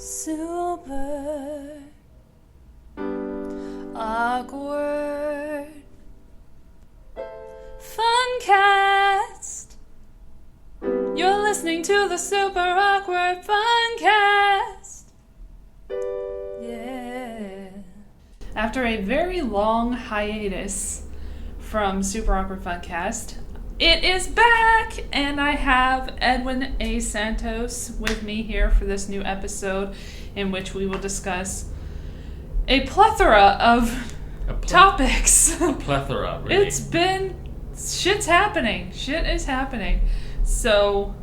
Super Awkward Funcast. You're listening to the Super Awkward Funcast. Yeah. After a very long hiatus from Super Awkward Funcast, it is back, and I have Edwin A. Santos with me here for this new episode in which we will discuss a plethora of topics. A plethora, really. Shit's happening. Shit is happening. So,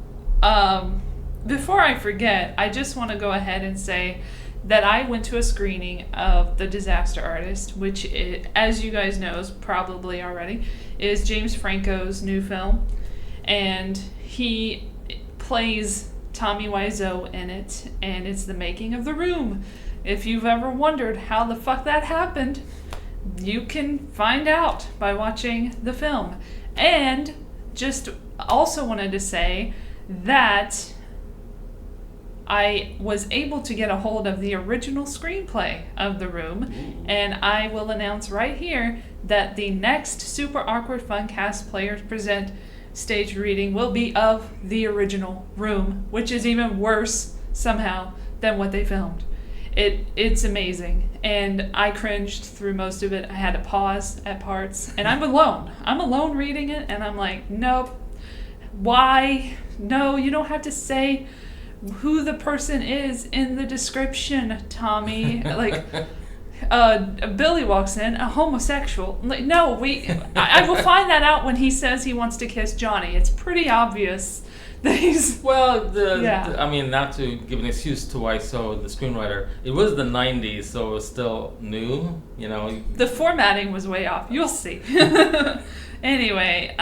before I forget, I just want to go ahead and say that I went to a screening of The Disaster Artist, which, as you guys know, probably already, is James Franco's new film. And he plays Tommy Wiseau in it, and it's the making of The Room. If you've ever wondered how the fuck that happened, you can find out by watching the film. And just also wanted to say that I was able to get a hold of the original screenplay of The Room, and I will announce right here that the next Super Awkward Funcast Players Present stage reading will be of the original Room, which is even worse somehow than what they filmed. It's amazing, and I cringed through most of it. I had to pause at parts, and I'm alone. I'm alone reading it, and I'm like, nope. Why? No, you don't have to say who the person is in the description, Tommy. Like, Billy walks in, a homosexual. Like, no, I will find that out when he says he wants to kiss Johnny. It's pretty obvious that he's... Well, I mean, not to give an excuse to Wiseau, the screenwriter, it was the 90s, so it was still new, you know. The formatting was way off. You'll see. Anyway,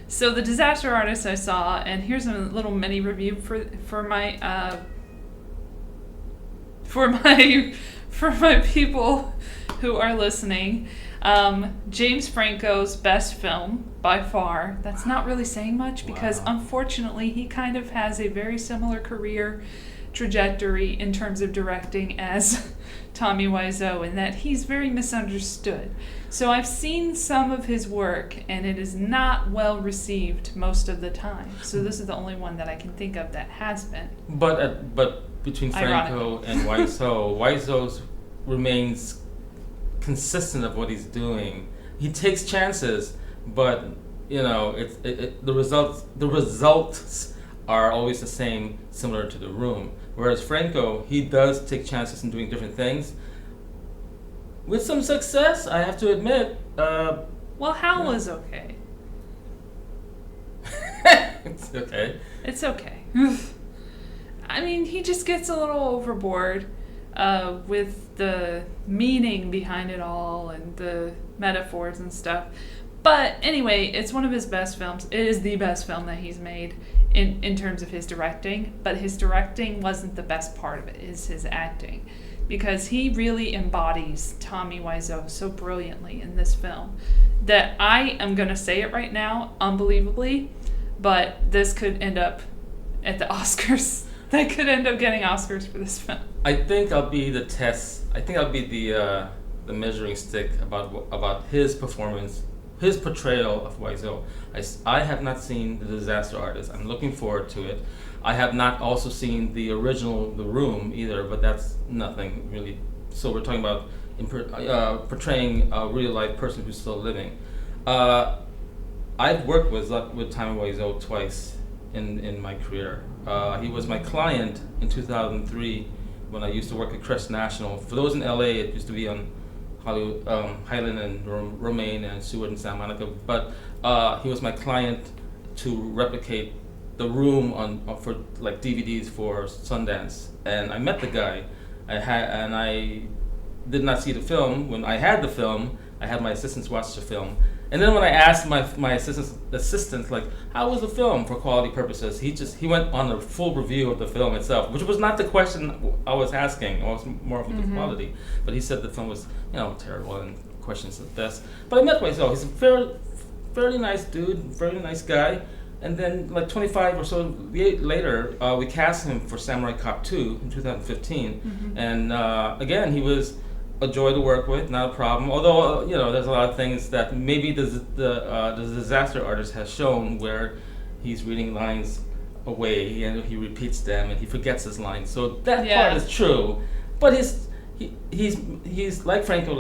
so The Disaster Artist I saw, and here's a little mini review for my people who are listening. James Franco's best film by far. That's not really saying much because unfortunately he kind of has a very similar career trajectory in terms of directing as Tommy Wiseau, in that he's very misunderstood. So I've seen some of his work, and it is not well received most of the time. So this is the only one that I can think of that has been. But between Franco and Wiseau's remains consistent of what he's doing. He takes chances, but you know, the results are always the same, similar to The Room. Whereas Franco, he does take chances in doing different things. With some success, I have to admit. Well, Howl is okay. It's okay. It's okay. I mean, he just gets a little overboard with the meaning behind it all and the metaphors and stuff. But anyway, it's one of his best films. It is the best film that he's made in terms of his directing. But his directing wasn't the best part of it. It's his acting. Because he really embodies Tommy Wiseau so brilliantly in this film that I am going to say it right now, unbelievably, but this could end up at the Oscars. They could end up getting Oscars for this film. I think I'll be the test. I think I'll be the measuring stick about his performance, his portrayal of Wiseau. I have not seen The Disaster Artist. I'm looking forward to it. I have not also seen the original The Room either, but that's nothing really. So we're talking about portraying a real life person who's still living. I've worked with Tommy Wiseau twice in my career. He was my client in 2003 when I used to work at Crest National. For those in LA, it used to be on Hollywood, Highland and Romaine and Seward and Santa Monica. But he was my client to replicate The Room for like DVDs for Sundance. And I met the guy. I did not see the film. When I had the film, I had my assistants watch the film. And then when I asked my assistants like, how was the film for quality purposes, he went on a full review of the film itself, which was not the question I was asking. I was more of the quality. But he said the film was, terrible and questions of this. But I met Wiseau. He's a fairly nice dude, very nice guy. And then, like 25 or so later, we cast him for Samurai Cop 2 in 2015. And again, he was a joy to work with, not a problem. Although, there's a lot of things that maybe the disaster artist has shown where he's reading lines away and he repeats them and he forgets his lines. So that part is true. But he's like Franco,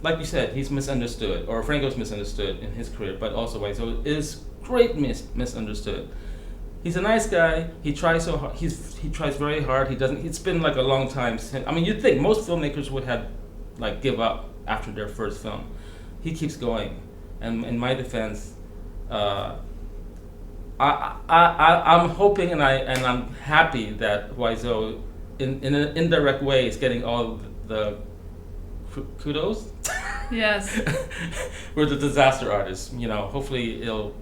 like you said, he's misunderstood, or Franco's misunderstood in his career, but also Wiseau is great misunderstood. He's a nice guy. He tries so hard. He tries very hard. He doesn't. It's been like a long time since. I mean, you'd think most filmmakers would have give up after their first film. He keeps going, and in my defense, I'm hoping and I'm happy that Wiseau, in an indirect way, is getting all the kudos. Yes. We're the disaster artist. Hopefully it'll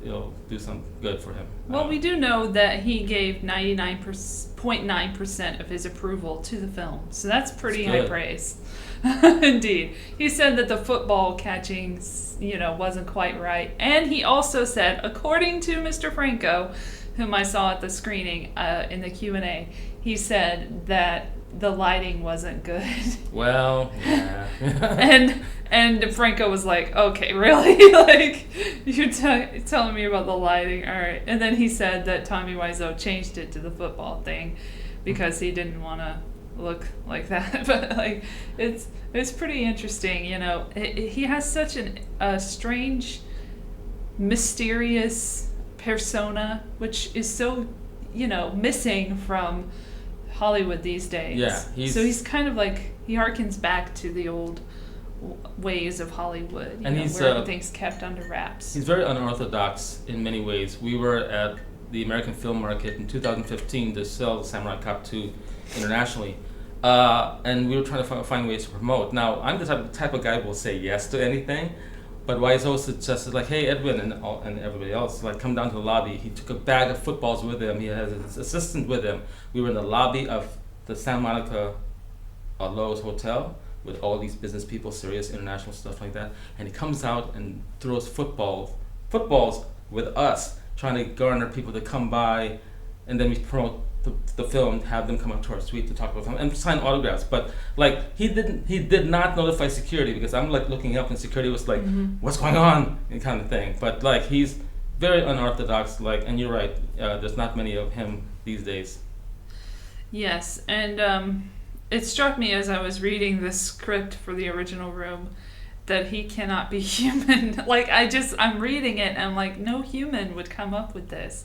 do some good for him. Well, we do know that he gave 99.9% of his approval to the film, so that's pretty high praise. Indeed. He said that the football catching, wasn't quite right, and he also said, according to Mr. Franco, whom I saw at the screening in the Q&A, he said that the lighting wasn't good. Well, yeah. and Franco was like, okay, really? You're telling me about the lighting? All right. And then he said that Tommy Wiseau changed it to the football thing because he didn't want to look like that. But it's pretty interesting, he has such a strange, mysterious persona, which is so, missing from Hollywood these days. Yeah, he's kind of he harkens back to the old ways of Hollywood, where everything's kept under wraps. He's very unorthodox in many ways. We were at the American Film Market in 2015 to sell Samurai Cop 2 internationally, and we were trying to find ways to promote. Now, I'm the type of guy who will say yes to anything, but Wiseau suggested, hey, Edwin and everybody else, come down to the lobby. He took a bag of footballs with him. He has his assistant with him. We were in the lobby of the Santa Monica Lowe's Hotel with all these business people, serious international stuff like that. And he comes out and throws footballs with us, trying to garner people to come by, and then we promote the film, have them come up to our suite to talk about the film and sign autographs. But he did not notify security, because I'm looking up and security was what's going on, and kind of thing. But he's very unorthodox, and you're right, there's not many of him these days. Yes, and it struck me as I was reading the script for the original Room that he cannot be human. I'm reading it and I'm like, no human would come up with this.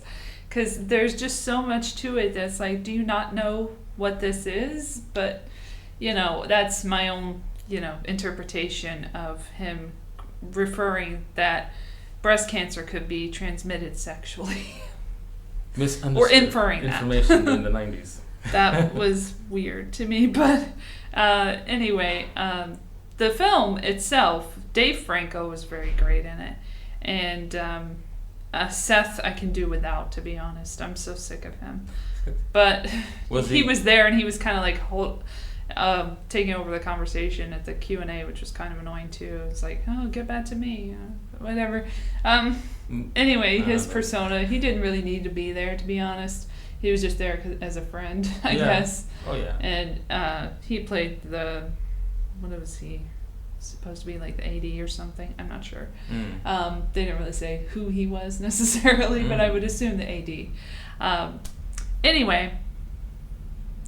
Because there's just so much to it that's do you not know what this is? But, that's my own, interpretation of him referring that breast cancer could be transmitted sexually. Misunderstood. Or inferring that. Information in the 90s. That was weird to me. But anyway, the film itself, Dave Franco was very great in it. And Seth I can do without, to be honest. I'm so sick of him. But he was there, and he was kind of taking over the conversation at the Q&A, which was kind of annoying too. It's oh, get back to me, whatever. Anyway, his persona, he didn't really need to be there, to be honest. He was just there as a friend, I guess. Oh yeah. And he played what was he supposed to be, the AD or something? I'm not sure. They didn't really say who he was necessarily, but I would assume the AD. Anyway,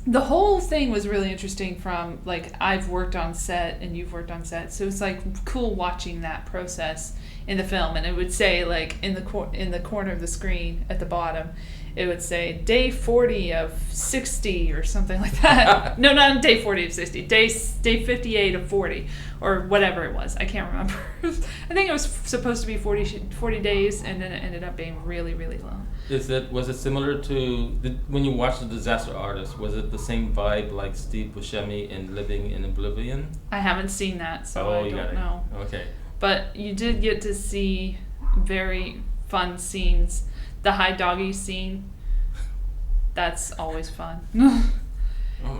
the whole thing was really interesting from I've worked on set and you've worked on set, so it's cool watching that process in the film. And it would say in the corner of the screen at the bottom, it would say day 40 of 60 or something like that. No, not day 40 of 60. Day 58 of 40 or whatever it was. I can't remember. I think it was supposed to be 40 days, and then it ended up being really, really long. Was it similar to when you watched The Disaster Artist? Was it the same vibe like Steve Buscemi in Living in Oblivion? I haven't seen that, so I don't know. Okay. But you did get to see very fun scenes. The high doggy scene, that's always fun.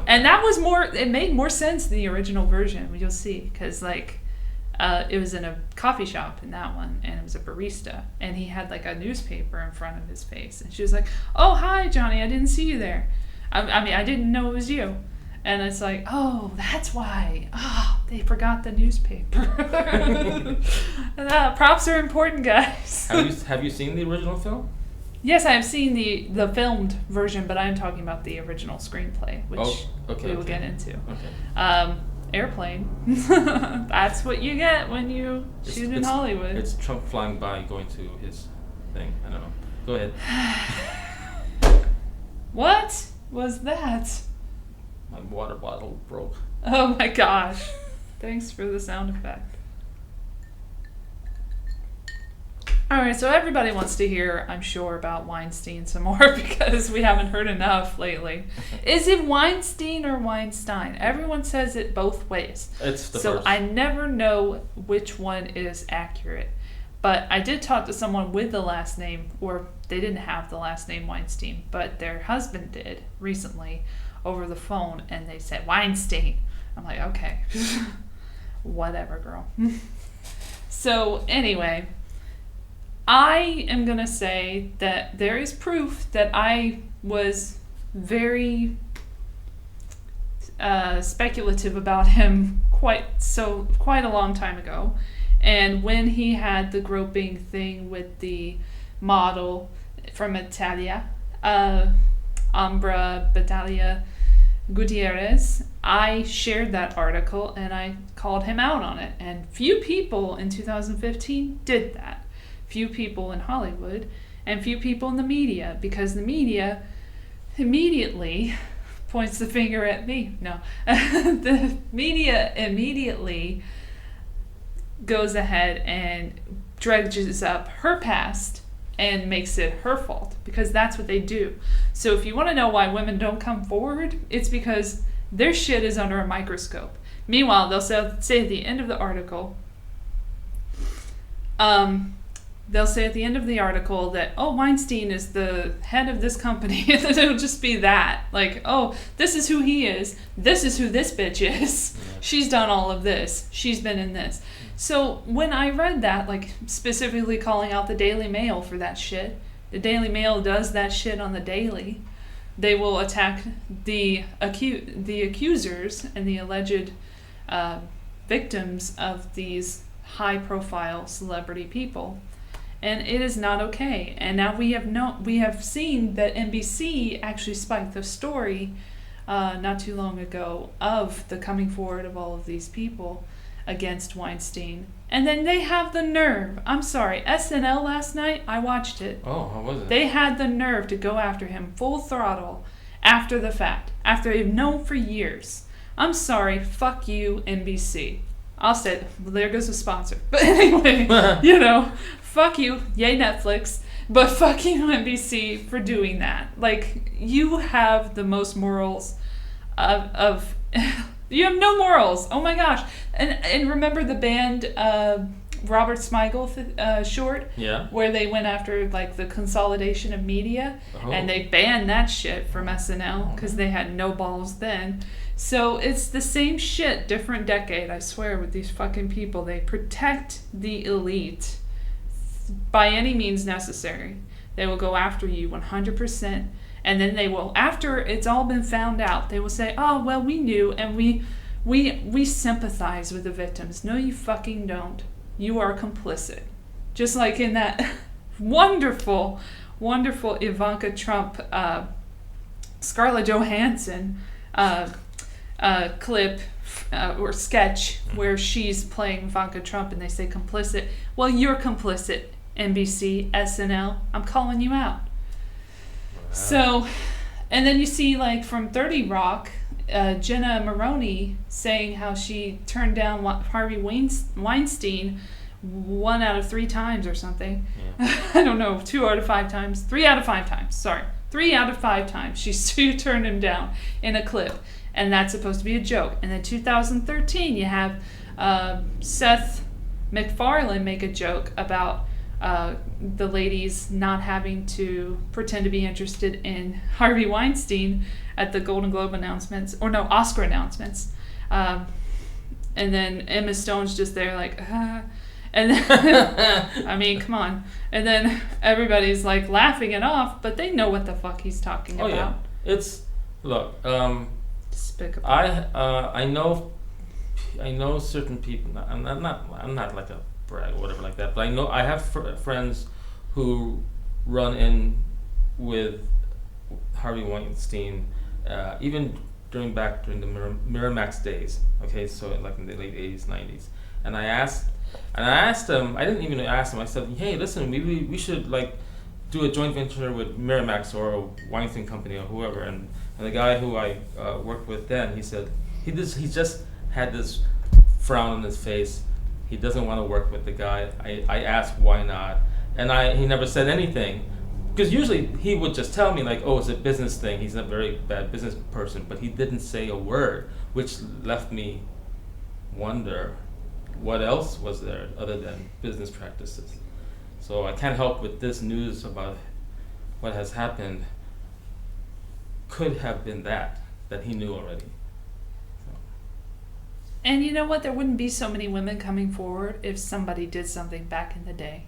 And that was it made more sense than the original version, you'll see, because It was in a coffee shop in that one, and it was a barista, and he had like a newspaper in front of his face, and she was like, "Oh, hi, Johnny, I didn't see you there. I mean, I didn't know it was you." And it's like, oh, that's why. Oh, they forgot the newspaper. Props are important, guys. Have you seen the original film? Yes, I have seen the filmed version, but I'm talking about the original screenplay, which we will get into. Okay. Airplane. That's what you get when you shoot in Hollywood. It's Trump flying by, going to his thing. I don't know. Go ahead. What was that? My water bottle broke. Oh my gosh. Thanks for the sound effect. Alright, so everybody wants to hear, I'm sure, about Weinstein some more because we haven't heard enough lately. Is it Weinstein or Weinstein? Everyone says it both ways. It's the so first. I never know which one is accurate. But I did talk to someone with the last name, or they didn't have the last name Weinstein, but their husband did recently over the phone, and they said Weinstein. I'm like, okay, whatever, girl. So anyway, I am going to say that there is proof that I was very speculative about him quite a long time ago. And when he had the groping thing with the model from Italia, Ambra Battaglia Gutierrez, I shared that article and I called him out on it. And few people in 2015 did that. Few people in Hollywood and few people in the media, because the media immediately points the finger at me. No, the media immediately goes ahead and dredges up her past and makes it her fault, because that's what they do. So if you want to know why women don't come forward, it's because their shit is under a microscope. Meanwhile, they'll say at the end of the article, that, oh, Weinstein is the head of this company. And it'll just be that. Like, oh, this is who he is. This is who this bitch is. She's done all of this. She's been in this. So when I read that, like specifically calling out the Daily Mail for that shit, the Daily Mail does that shit on the daily. They will attack the accusers and the alleged victims of these high-profile celebrity people. And it is not okay. And now we have seen that NBC actually spiked the story not too long ago of the coming forward of all of these people against Weinstein. And then they have the nerve. I'm sorry, SNL last night, I watched it. Oh, how was it? They had the nerve to go after him full throttle after the fact, after they've known for years. I'm sorry, fuck you, NBC. I'll say, well, there goes a sponsor. But anyway, fuck you, yay Netflix, but fuck you, NBC, for doing that. Like, you have the most morals of you have no morals. Oh my gosh. And remember the band Robert Smigel short? Yeah. Where they went after like the consolidation of media, and they banned that shit from SNL because they had no balls then. So it's the same shit, different decade, I swear, with these fucking people. They protect the elite by any means necessary. They will go after you 100%. And then they will, after it's all been found out, they will say, oh, well, we knew, and we sympathize with the victims. No, you fucking don't. You are complicit. Just like in that wonderful, wonderful Ivanka Trump, Scarlett Johansson clip or sketch where she's playing Ivanka Trump and they say complicit. Well, you're complicit, NBC, SNL. I'm calling you out. So, and then you see like from 30 Rock, Jenna Maroney saying how she turned down Harvey Weinstein 1 out of 3 times or something. Yeah. I don't know, 2 out of 5 times. 3 out of 5 times, sorry. 3 out of 5 times she turned him down in a clip. And that's supposed to be a joke. And then 2013, you have Seth MacFarlane make a joke about the ladies not having to pretend to be interested in Harvey Weinstein at the Golden Globe announcements, or no, Oscar announcements. And then Emma Stone's just there like, And then, I mean, come on. And then everybody's like laughing it off, but they know what the fuck he's talking about. Yeah. Look, despicable. I know certain people. I'm not like a brag or whatever like that, but I have friends who run in with Harvey Weinstein, even during the Miramax days. Okay, so like in the late 80s, 90s, and I asked them. I didn't even ask them. I said, "Hey, listen, maybe we should like do a joint venture with Miramax or a Weinstein company or whoever." And the guy who I worked with then, he said he just had this frown on his face. He doesn't want to work with the guy. I asked why not, and he never said anything. Because usually he would just tell me like, oh, it's a business thing. He's a very bad business person, but he didn't say a word, which left me wonder what else was there other than business practices. So I can't help with this news about what has happened. Could have been that he knew already. So. And you know what? There wouldn't be so many women coming forward if somebody did something back in the day.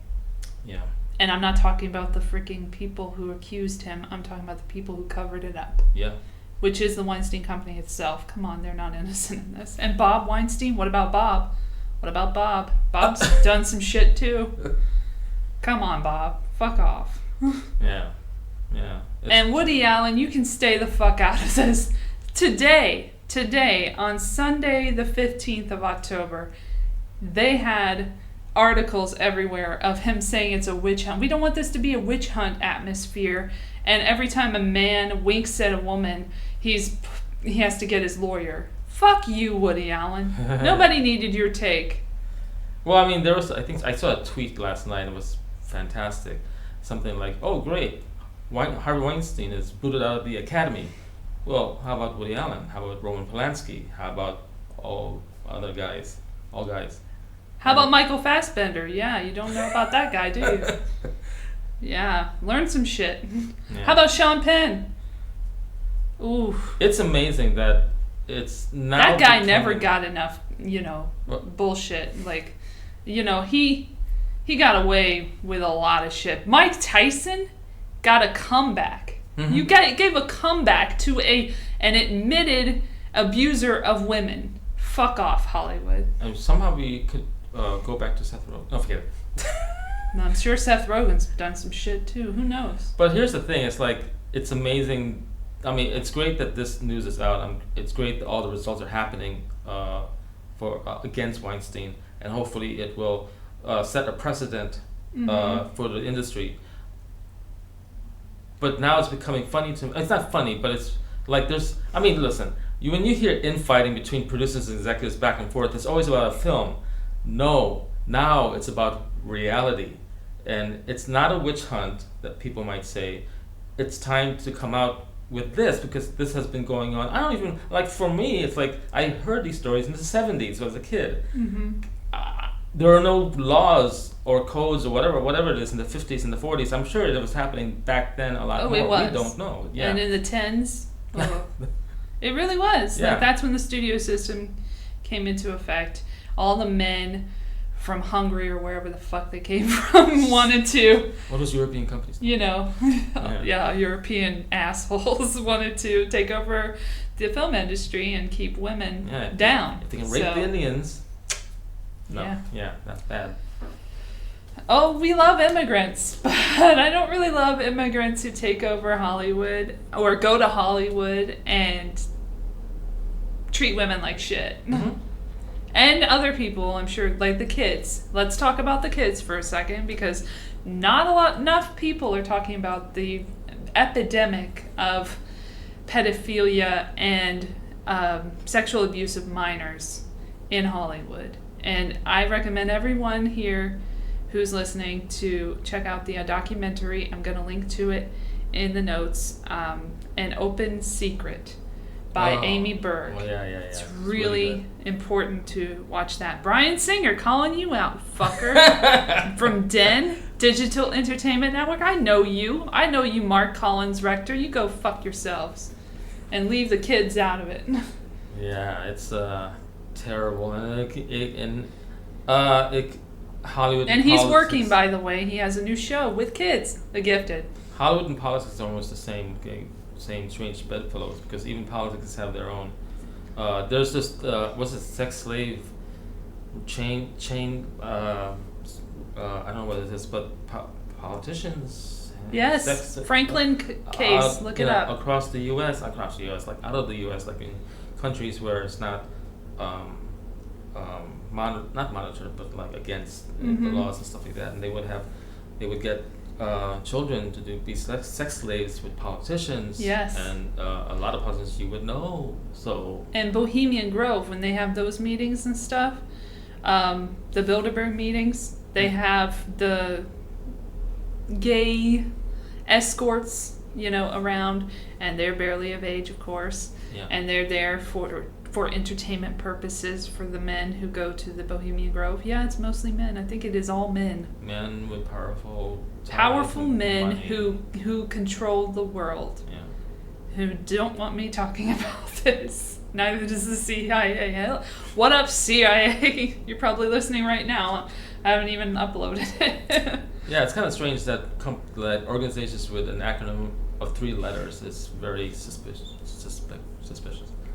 Yeah. And I'm not talking about the freaking people who accused him. I'm talking about the people who covered it up. Yeah. Which is the Weinstein Company itself. Come on, they're not innocent in this. And Bob Weinstein, what about Bob? What about Bob? Bob's done some shit too. Come on, Bob. Fuck off. Yeah. And Woody Allen, you can stay the fuck out of this. Today, on Sunday the 15th of October, they had articles everywhere of him saying it's a witch hunt. We don't want this to be a witch hunt atmosphere. And every time a man winks at a woman, he has to get his lawyer. Fuck you, Woody Allen. Nobody needed your take. Well, I mean, I think I saw a tweet last night. It was fantastic. Something like, oh, great. Harvey Weinstein is booted out of the academy. Well, how about Woody Allen? How about Roman Polanski? How about all other guys? All guys. How about Michael Fassbender? Yeah, you don't know about that guy, do you? Yeah, learn some shit. Yeah. How about Sean Penn? Ooh. It's amazing that it's now. That guy never got enough, bullshit. Like, he got away with a lot of shit. Mike Tyson got a comeback. Mm-hmm. You gave a comeback to an admitted abuser of women. Fuck off, Hollywood. And somehow we could go back to Seth Rogen. No, forget it. No, I'm sure Seth Rogen's done some shit too. Who knows? But here's the thing. It's like, it's amazing. I mean, it's great that this news is out. It's great that all the results are happening against Weinstein. And hopefully it will set a precedent for the industry. But now it's becoming funny to me. It's not funny, but it's like listen, when you hear infighting between producers and executives back and forth, it's always about a film. No, now it's about reality. And it's not a witch hunt that people might say. It's time to come out with this because this has been going on. I don't even, for me, it's like I heard these stories in the 70s when I was a kid. Mm-hmm. There are no laws or codes or whatever it is in the 50s and the 40s. I'm sure it was happening back then a lot more. It was. We don't know. Yeah. And in the 10s, it really was. Yeah. Like, that's when the studio system came into effect. All the men from Hungary or wherever the fuck they came from wanted to. What was European companies? European assholes wanted to take over the film industry and keep women down. If they can rape the Indians. No, that's bad. Oh, we love immigrants, but I don't really love immigrants who take over Hollywood or go to Hollywood and treat women like shit. Mm-hmm. And other people, I'm sure, like the kids. Let's talk about the kids for a second because not enough people are talking about the epidemic of pedophilia and sexual abuse of minors in Hollywood. And I recommend everyone here who's listening to check out the documentary. I'm going to link to it in the notes. An Open Secret by Amy Berg. Oh, yeah. It's really important to watch that. Bryan Singer calling you out, fucker. From DEN, Digital Entertainment Network. I know you, Mark Collins Rector. You go fuck yourselves and leave the kids out of it. Yeah, it's terrible, and Hollywood And he's politics, working, by the way. He has a new show with kids, The Gifted. Hollywood and politics are almost the same strange bedfellows, because even politics have their own. There's this what's it, sex slave chain. I don't know what it is, but politicians. Yes, sex, Franklin case. Look it up. Across the U.S., like out of the U.S., like in countries where it's not. Not monitored, but like against the laws and stuff like that, and they would get children to be sex slaves with politicians. Yes. And a lot of politicians you would know. So. And Bohemian Grove, when they have those meetings and stuff, the Bilderberg meetings, they have the gay escorts, around, and they're barely of age, of course. Yeah. And they're there for entertainment purposes for the men who go to the Bohemian Grove. Yeah, it's mostly men. I think it is all men. Men with powerful men money. who control the world. Yeah. Who don't want me talking about this. Neither does the CIA. What up, CIA? You're probably listening right now. I haven't even uploaded it. Yeah, it's kind of strange that organizations with an acronym of 3 letters is very suspicious.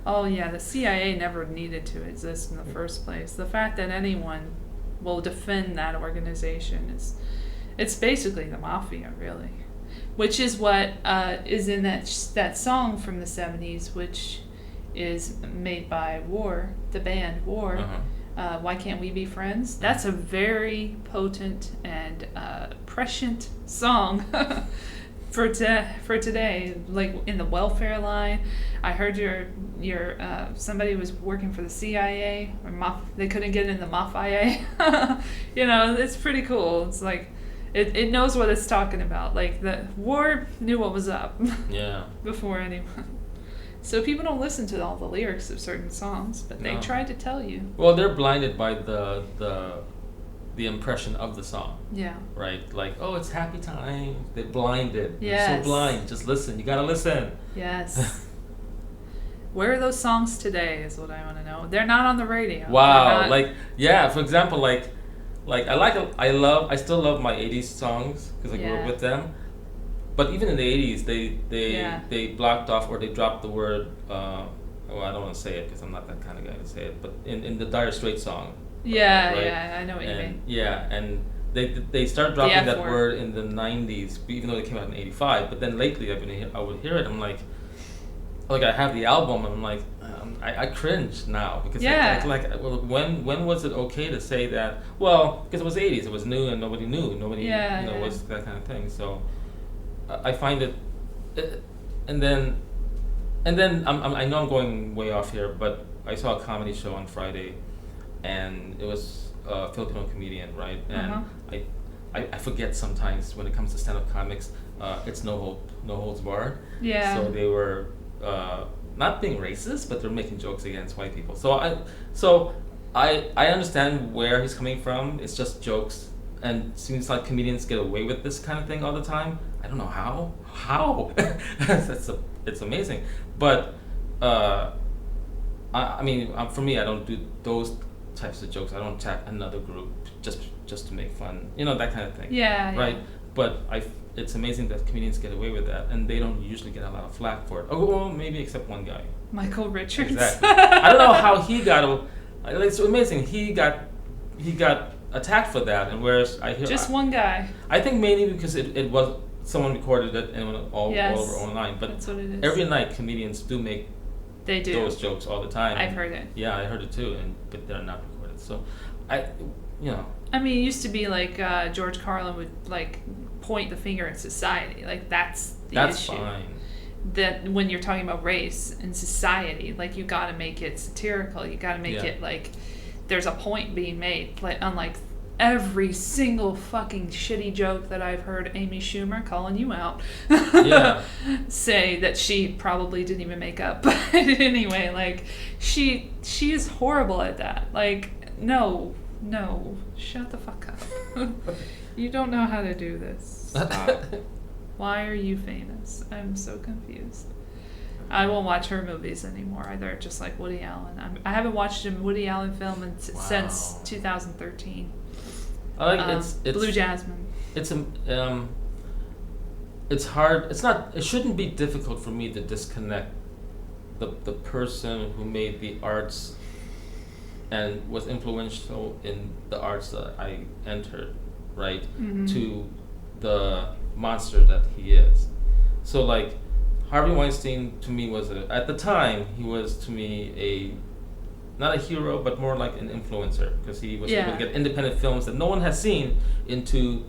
Oh yeah, the CIA never needed to exist in the first place. The fact that anyone will defend that organization it's basically the mafia, really. Which is what is in that song from the 70s, which is made by War, the band War. Uh-huh. Why Can't We Be Friends? That's a very potent and prescient song for today. Like in the welfare line, I heard your somebody was working for the CIA or they couldn't get in the mafia. It's pretty cool. It's like it knows what it's talking about. Like the War knew what was up. Yeah. Before anyone. So people don't listen to all the lyrics of certain songs, but they try to tell you. Well, they're blinded by the impression of the song. Yeah. Right? Like, oh, it's happy time. They're blinded. Yes. They're so blind. Just listen. You gotta listen. Yes. Where are those songs today is what I want to know. They're not on the radio. Wow. For example, I still love my 80s songs because I grew up with them. But even in the 80s, they blocked off or they dropped the word. I don't want to say it because I'm not that kind of guy to say it. But in the Dire Straits song. Yeah, right? yeah, I know what you mean. Yeah, and they started dropping that word in the 90s, even though it came out in 85. But then lately, I would hear it. I'm like I have the album, and I'm like, I cringe now because when was it okay to say that? Well, because it was 80s, it was new and nobody knew, was that kind of thing. So. I find it, and then I know I'm going way off here, but I saw a comedy show on Friday, and it was a Filipino comedian, right? And I forget sometimes when it comes to stand-up comics, it's no holds barred. Yeah. So they were not being racist, but they're making jokes against white people. So I understand where he's coming from. It's just jokes. And it seems like comedians get away with this kind of thing all the time. I don't know how. It's amazing. But I mean, for me, I don't do those types of jokes. I don't attack another group just to make fun. That kind of thing. Yeah. Right. But it's amazing that comedians get away with that, and they don't usually get a lot of flack for it. Oh, well, maybe except one guy. Michael Richards. Exactly. I don't know how he got. It's amazing. He got attacked for that, and whereas I hear one guy. I think mainly because it was someone recorded it and it went all over online. But that's what it is. Every night comedians do make those jokes all the time. I've heard it. Yeah, I heard it too, but they're not recorded. So I mean, it used to be like George Carlin would point the finger at society. That's the issue. Fine. That when you're talking about race and society, you got to make it satirical. You got to make it there's a point being made, unlike every single fucking shitty joke that I've heard Amy Schumer, calling you out, say that she probably didn't even make up. But anyway, she is horrible at that. No, shut the fuck up. You don't know how to do this. Stop. Why are you famous? I'm so confused. I won't watch her movies anymore either, just like Woody Allen. I haven't watched a Woody Allen film since 2013. I like it's Blue Jasmine. It's hard. It shouldn't be difficult for me to disconnect the person who made the arts and was influential in the arts that I entered, right, to the monster that he is. So like Harvey Weinstein to me was at the time he was to me not a hero but more like an influencer, because he was able to get independent films that no one has seen into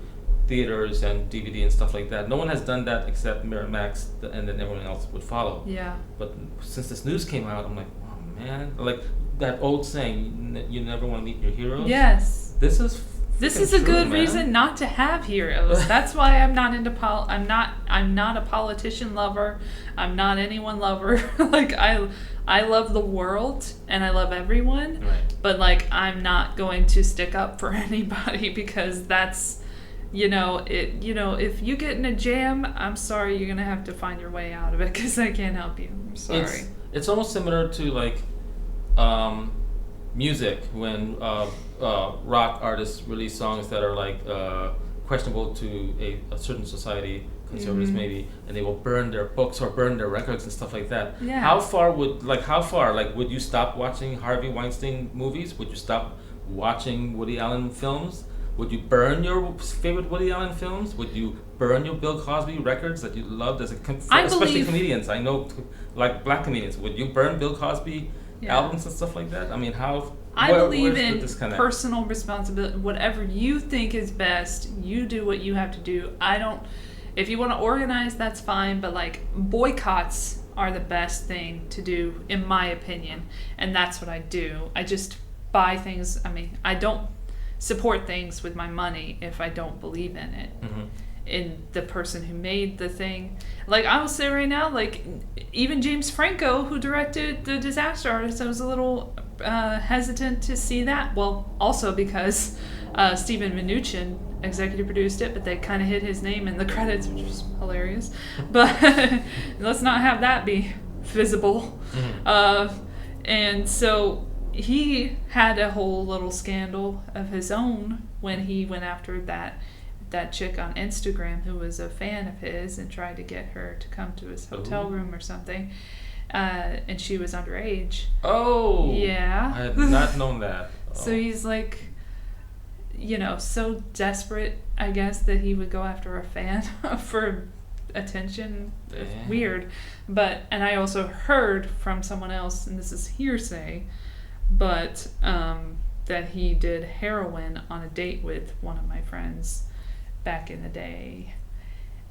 theaters and DVD and stuff like that. No one has done that except Miramax, and then everyone else would follow. Yeah. But since this news came out, I'm like, oh man, like that old saying, you never want to meet your heroes. Yes. This is a good reason not to have heroes. That's why I'm not into I'm not a politician lover. I'm not anyone lover. Like I love the world and I love everyone. Right. But like I'm not going to stick up for anybody, because that's if you get in a jam, I'm sorry, you're gonna have to find your way out of it, because I can't help you. I'm sorry. It's almost similar to like music, when rock artists release songs that are like questionable to a certain society, conservatives maybe, and they will burn their books or burn their records and stuff like that. Yeah. How far would you stop watching Harvey Weinstein movies? Would you stop watching Woody Allen films? Would you burn your favorite Woody Allen films? Would you burn your Bill Cosby records that you loved especially comedians? I know, like black comedians. Would you burn Bill Cosby albums and stuff like that? I mean, I believe in personal responsibility. Whatever you think is best, you do what you have to do. If you want to organize, that's fine, but like boycotts are the best thing to do, in my opinion, and that's what I do. I just buy things. I mean, I don't support things with my money if I don't believe in it. In the person who made the thing. Like I will say right now, like even James Franco, who directed The Disaster Artist, I was a little hesitant to see that. Well, also because Steven Mnuchin executive produced it, but they kind of hid his name in the credits, which was hilarious. But let's not have that be visible. And so he had a whole little scandal of his own when he went after that chick on Instagram who was a fan of his and tried to get her to come to his hotel room or something. And she was underage. Oh! Yeah. I had not known that. Oh. So he's like, so desperate, I guess, that he would go after a fan for attention. It's weird. And I also heard from someone else, and this is hearsay, but that he did heroin on a date with one of my friends back in the day,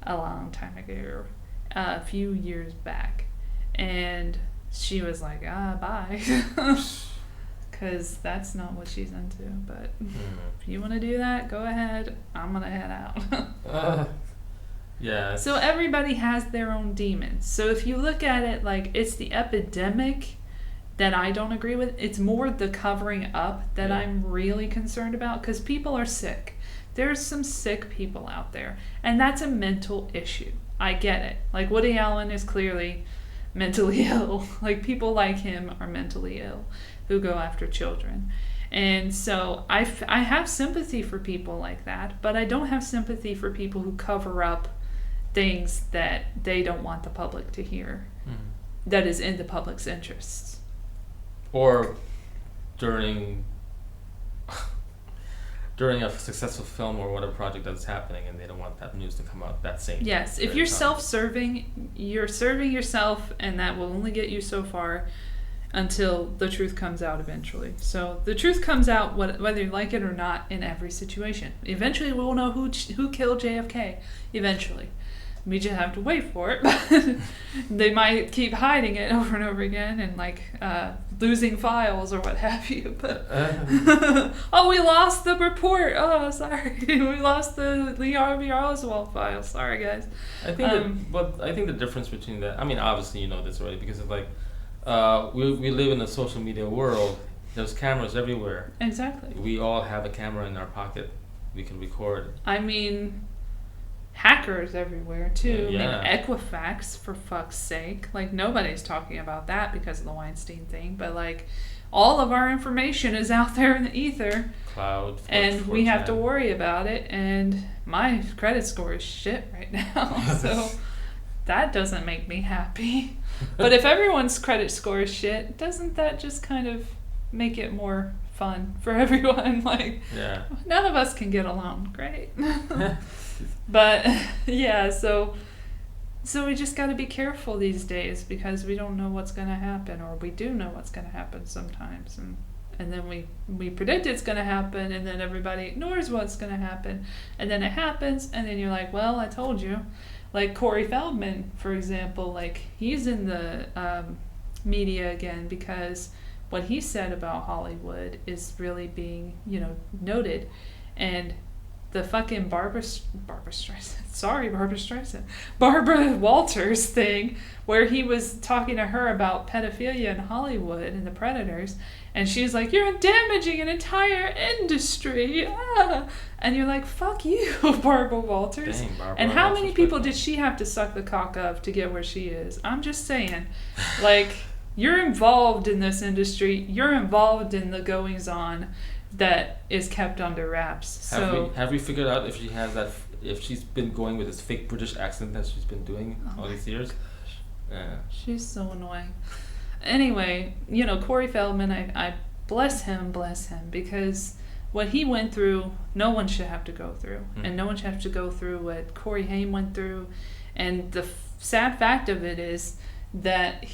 a long time ago, a few years back. And she was like, bye. Because that's not what she's into. But if you want to do that, go ahead. I'm going to head out. Yeah. So everybody has their own demons. So if you look at it like it's the epidemic that I don't agree with, it's more the covering up that I'm really concerned about, because people are sick. There's some sick people out there, and that's a mental issue. I get it. Like Woody Allen is clearly mentally ill. Like people like him are mentally ill who go after children. And so I have sympathy for people like that, but I don't have sympathy for people who cover up things that they don't want the public to hear, that is in the public's interests. Or during a successful film or whatever project that's happening, and they don't want that news to come out that same Yes, if you're self-serving, you're serving yourself, and that will only get you so far until the truth comes out eventually. So the truth comes out whether you like it or not in every situation. Eventually we'll know who killed JFK. Eventually. We just have to wait for it. They might keep hiding it over and over again and like losing files or what have you. But oh, we lost the report. Oh, sorry, we lost the Lee Harvey Oswald file. Sorry, guys. I think the difference between that. I mean, obviously you know this already because it's like we live in a social media world. There's cameras everywhere. Exactly. We all have a camera in our pocket. We can record. I mean, hackers everywhere too. Yeah. I mean, Equifax, for fuck's sake. Like, nobody's talking about that because of the Weinstein thing, but like, all of our information is out there in the ether. Cloud. And we have to worry about it, and my credit score is shit right now. So that doesn't make me happy. But if everyone's credit score is shit, doesn't that just kind of make it more fun for everyone? Like, yeah. None of us can get along. Great. But yeah, so we just got to be careful these days, because we don't know what's going to happen, or we do know what's going to happen sometimes, and then we predict it's going to happen, and then everybody ignores what's going to happen, and then it happens, and then you're like, well, I told you. Like Corey Feldman, for example, like, he's in the media again because what he said about Hollywood is really being, noted. And the fucking Barbara Walters thing, where he was talking to her about pedophilia in Hollywood and the predators, and she's like, you're damaging an entire industry. Ah. And you're like, fuck you, Barbara Walters. Dang, Barbara and how Walters many people did she have to suck the cock of to get where she is? I'm just saying, like, you're involved in this industry, you're involved in the goings on that is kept under wraps. Have we figured out if she has that, if she's been going with this fake British accent that she's been doing all these years? Yeah. She's so annoying. Anyway, Corey Feldman, I bless him, because what he went through, no one should have to go through. And no one should have to go through what Corey Haim went through. And the sad fact of it is that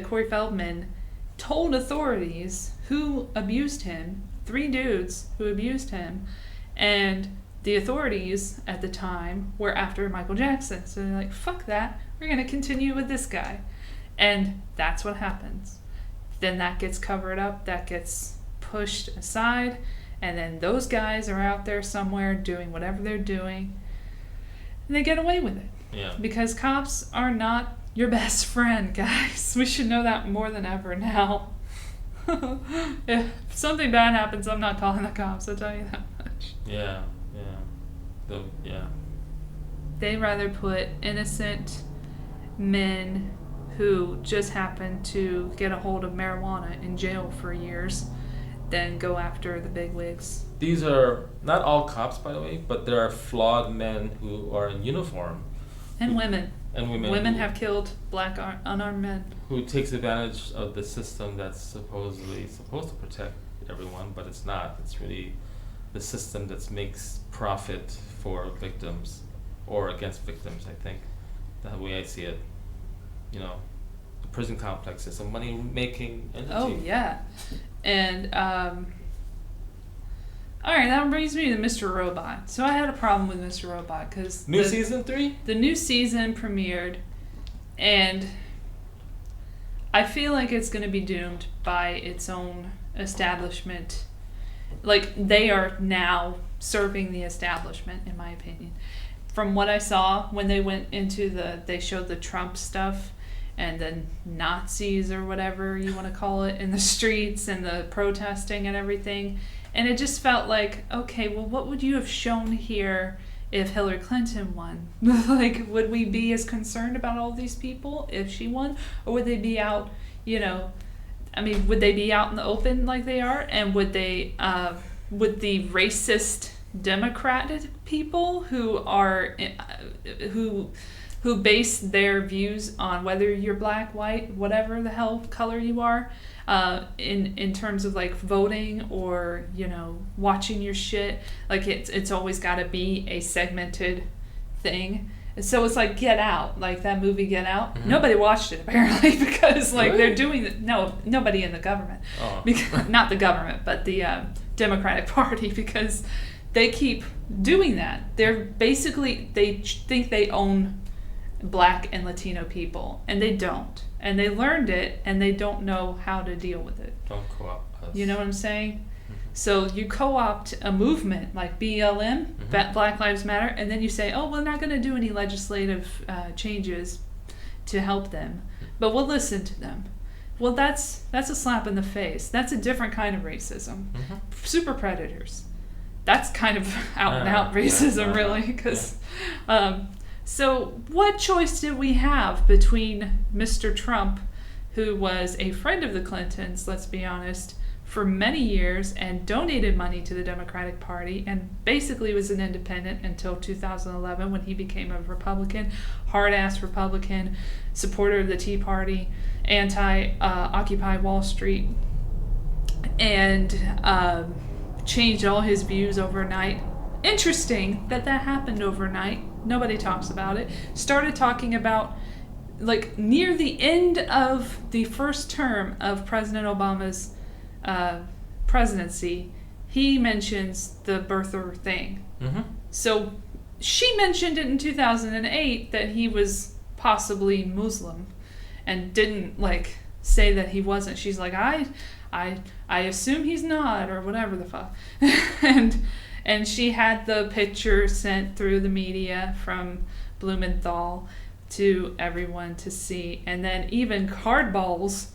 Corey Feldman told authorities who abused him, 3 dudes who abused him, and the authorities at the time were after Michael Jackson. So they're like, fuck that, we're going to continue with this guy. And that's what happens. Then that gets covered up, that gets pushed aside, and then those guys are out there somewhere doing whatever they're doing, and they get away with it. Yeah. Because cops are not your best friend, guys. We should know that more than ever now. If something bad happens, I'm not calling the cops, I'll tell you that much. Yeah. They'd rather put innocent men who just happen to get a hold of marijuana in jail for years than go after the bigwigs. These are not all cops, by the way, but there are flawed men who are in uniform. And women. Women who have killed black unarmed men. Who takes advantage of the system that's supposedly supposed to protect everyone, but it's not. It's really the system that makes profit for victims, or against victims, I think. The way I see it. The prison complex is a money-making entity. Oh, yeah. And, alright, that brings me to Mr. Robot. So I had a problem with Mr. Robot, because... Season 3? The new season premiered, and I feel like it's going to be doomed by its own establishment. Like, they are now serving the establishment, in my opinion. From what I saw, when they went into they showed the Trump stuff, and the Nazis, or whatever you want to call it, in the streets, and the protesting and everything. And it just felt like, okay, well, what would you have shown here if Hillary Clinton won? Like, would we be as concerned about all these people if she won? Or would they be out, would they be out in the open like they are? And would they, would the racist Democratic people who are, who base their views on whether you're black, white, whatever the hell color you are, in terms of like voting or watching your shit, like it's always got to be a segmented thing. So it's like Get Out, like that movie Get Out. Mm-hmm. Nobody watched it apparently because like they're doing nobody in the government, because, not the government, but the Democratic Party, because they keep doing that. They're basically, they think they own Black and Latino people, and they don't. And they learned it, and they don't know how to deal with it. Don't co-opt us. You know what I'm saying? Mm-hmm. So you co-opt a movement like BLM, mm-hmm. Black Lives Matter, and then you say, oh, we're not going to do any legislative changes to help them, but we'll listen to them. Well, that's a slap in the face. That's a different kind of racism. Mm-hmm. Super predators. that's kind of out and out racism, really. Because, so what choice did we have between Mr. Trump, who was a friend of the Clintons, let's be honest, for many years and donated money to the Democratic Party and basically was an independent until 2011 when he became a Republican, hard-ass Republican, supporter of the Tea Party, anti-Occupy Wall Street, and changed all his views overnight. Interesting that happened overnight. Nobody talks about it. Started talking about, like, near the end of the first term of President Obama's presidency, he mentions the birther thing. Mm-hmm. So she mentioned it in 2008 that he was possibly Muslim and didn't, like, say that he wasn't. She's like, I assume he's not, or whatever the fuck. and she had the picture sent through the media from Blumenthal to everyone to see. And then even Cardballs,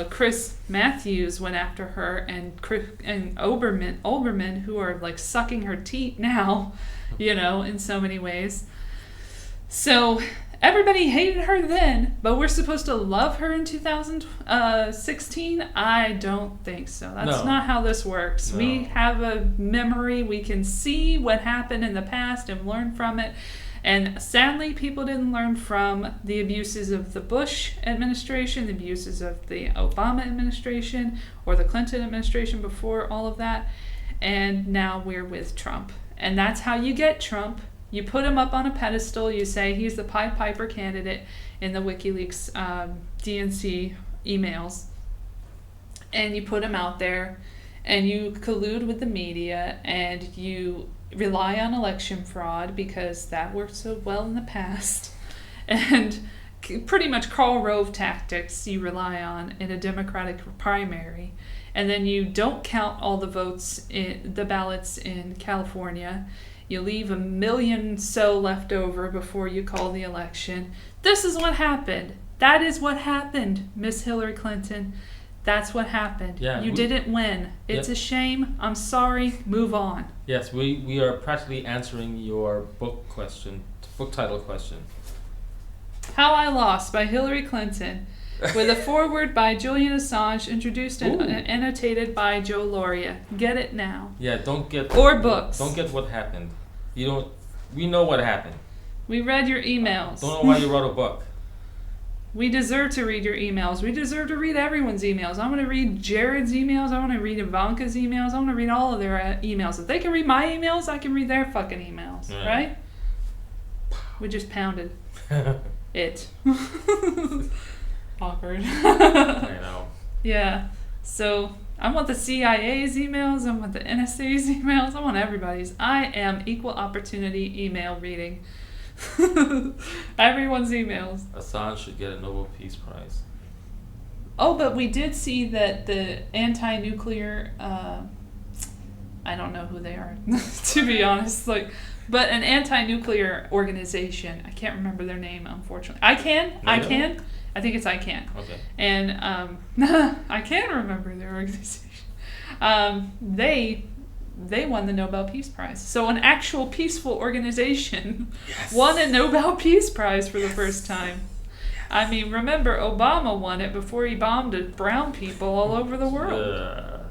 Chris Matthews went after her, and Olbermann, who are like sucking her teat now, in so many ways. So everybody hated her then, but we're supposed to love her in 2016? I don't think so. That's not how this works. No. We have a memory. We can see what happened in the past and learn from it. And sadly, people didn't learn from the abuses of the Bush administration, the abuses of the Obama administration, or the Clinton administration before all of that. And now we're with Trump. And that's how you get Trump. You put him up on a pedestal. You say he's the Pied Piper candidate in the WikiLeaks DNC emails. And you put him out there. And you collude with the media. And you rely on election fraud because that worked so well in the past. And pretty much Karl Rove tactics you rely on in a Democratic primary. And then you don't count all the votes, the ballots in California. You leave 1 million so left over before you call the election. This is what happened. That is what happened, Miss Hillary Clinton. That's what happened. Yeah, you didn't win. It's a shame. I'm sorry. Move on. Yes, we are practically answering your book title question. How I Lost by Hillary Clinton, with a foreword by Julian Assange, introduced and annotated by Joe Lauria. Get it now. Yeah, or books. Don't get what happened. We know what happened. We read your emails. Don't know why you wrote a book. We deserve to read your emails. We deserve to read everyone's emails. I want to read Jared's emails. I want to read Ivanka's emails. I want to read all of their emails. If they can read my emails, I can read their fucking emails. Yeah. Right? We just pounded it. Awkward. I know. Yeah. So I want the CIA's emails. I want the NSA's emails. I want everybody's. I am equal opportunity email reading. Everyone's emails. Assange should get a Nobel Peace Prize. Oh, but we did see that the anti-nuclear, I don't know who they are, to be honest, but an anti-nuclear organization, I can't remember their name, unfortunately. I think it's ICANN. Okay. And I can remember their organization. They won the Nobel Peace Prize. So an actual peaceful organization won a Nobel Peace Prize for the first time. Yes. I mean, remember, Obama won it before he bombed brown people all over the world.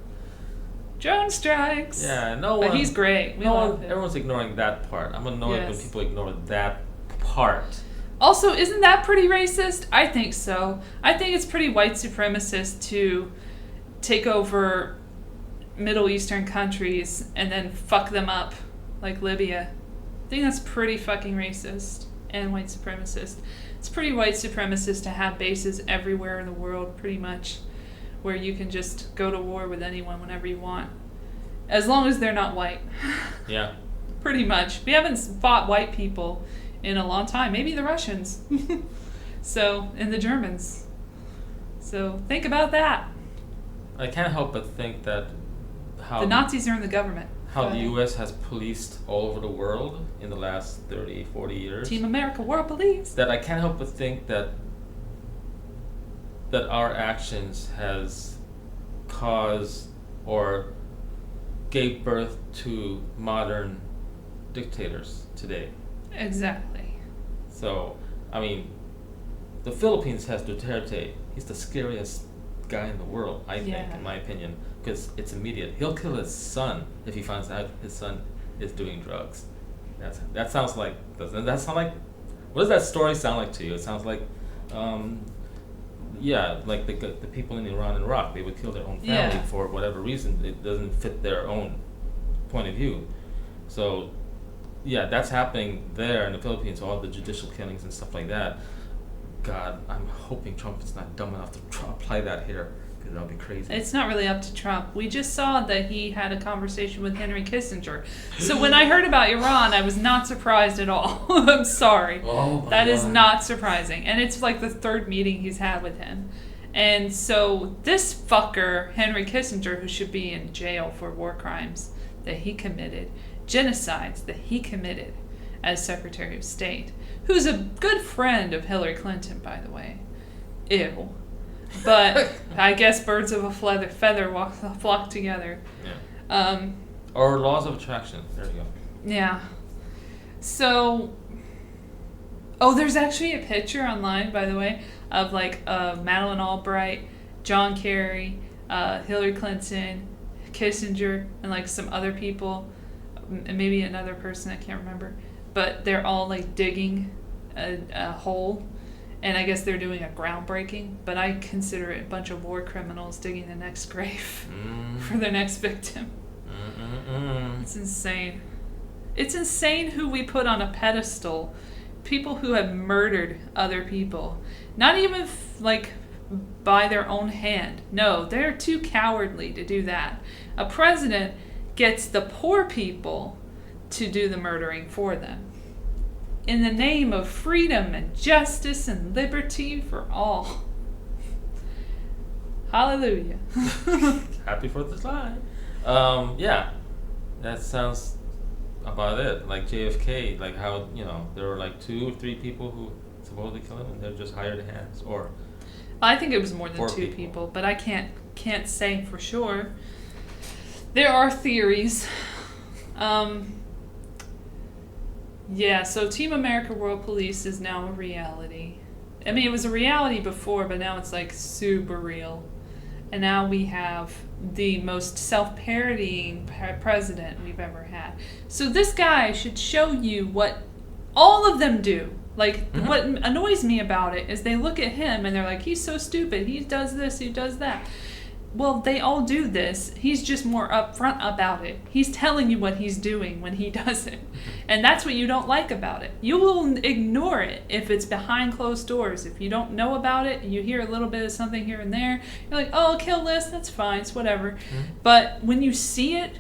Joan strikes. Yeah, But he's great. Everyone's ignoring that part. I'm annoyed when people ignore that part. Also, isn't that pretty racist? I think so. I think it's pretty white supremacist to take over Middle Eastern countries and then fuck them up like Libya. I think that's pretty fucking racist and white supremacist. It's pretty white supremacist to have bases everywhere in the world, pretty much, where you can just go to war with anyone whenever you want, as long as they're not white. Yeah. Pretty much. We haven't fought white people in a long time. Maybe the Russians. And the Germans. So think about that. I can't help but think that the Nazis are in the government. How the U.S. has policed all over the world in the last 30, 40 years. Team America, World Police. That I can't help but think that our actions has caused or gave birth to modern dictators today. Exactly. So, I mean, the Philippines has Duterte. He's the scariest guy in the world, I think, in my opinion, because it's immediate. He'll kill his son if he finds out his son is doing drugs. That sounds like, doesn't that sound like, what does that story sound like to you? It sounds like, like the people in Iran and Iraq, they would kill their own family for whatever reason. It doesn't fit their own point of view. So, yeah, that's happening there in the Philippines, all the judicial killings and stuff like that. God, I'm hoping Trump is not dumb enough to apply that here, because that'll be crazy. It's not really up to Trump. We just saw that he had a conversation with Henry Kissinger. So when I heard about Iran, I was not surprised at all. I'm sorry. That is not surprising. And it's like the third meeting he's had with him. And so this fucker, Henry Kissinger, who should be in jail for war crimes that he committed, genocides that he committed as Secretary of State, who's a good friend of Hillary Clinton, by the way. Ew. But I guess birds of a feather flock together. Yeah. Or laws of attraction. There you go. Yeah. So, there's actually a picture online, by the way, of like Madeleine Albright, John Kerry, Hillary Clinton, Kissinger, and like some other people, and maybe another person, I can't remember. But they're all like digging a hole, and I guess they're doing a groundbreaking, but I consider it a bunch of war criminals digging the next grave for their next victim. It's insane. It's insane who we put on a pedestal. People who have murdered other people. Not even like by their own hand. No, they're too cowardly to do that. A president gets the poor people to do the murdering for them. In the name of freedom and justice and liberty for all. Hallelujah. Happy 4th of July. Yeah, that sounds about it. Like JFK, like how, there were like 2 or 3 people who supposedly killed him, and they're just hired hands, or I think it was more than 2 people, but I can't say for sure. There are theories. Yeah, so Team America World Police is now a reality. I mean, it was a reality before, but now it's like super real. And now we have the most self-parodying president we've ever had. So this guy should show you what all of them do. Like, what annoys me about it is they look at him and they're like, he's so stupid, he does this, he does that. Well, they all do this. He's just more upfront about it. He's telling you what he's doing when he does it. And that's what you don't like about it. You will ignore it if it's behind closed doors. If you don't know about it, you hear a little bit of something here and there, you're like, oh, kill this, that's fine, it's whatever. But when you see it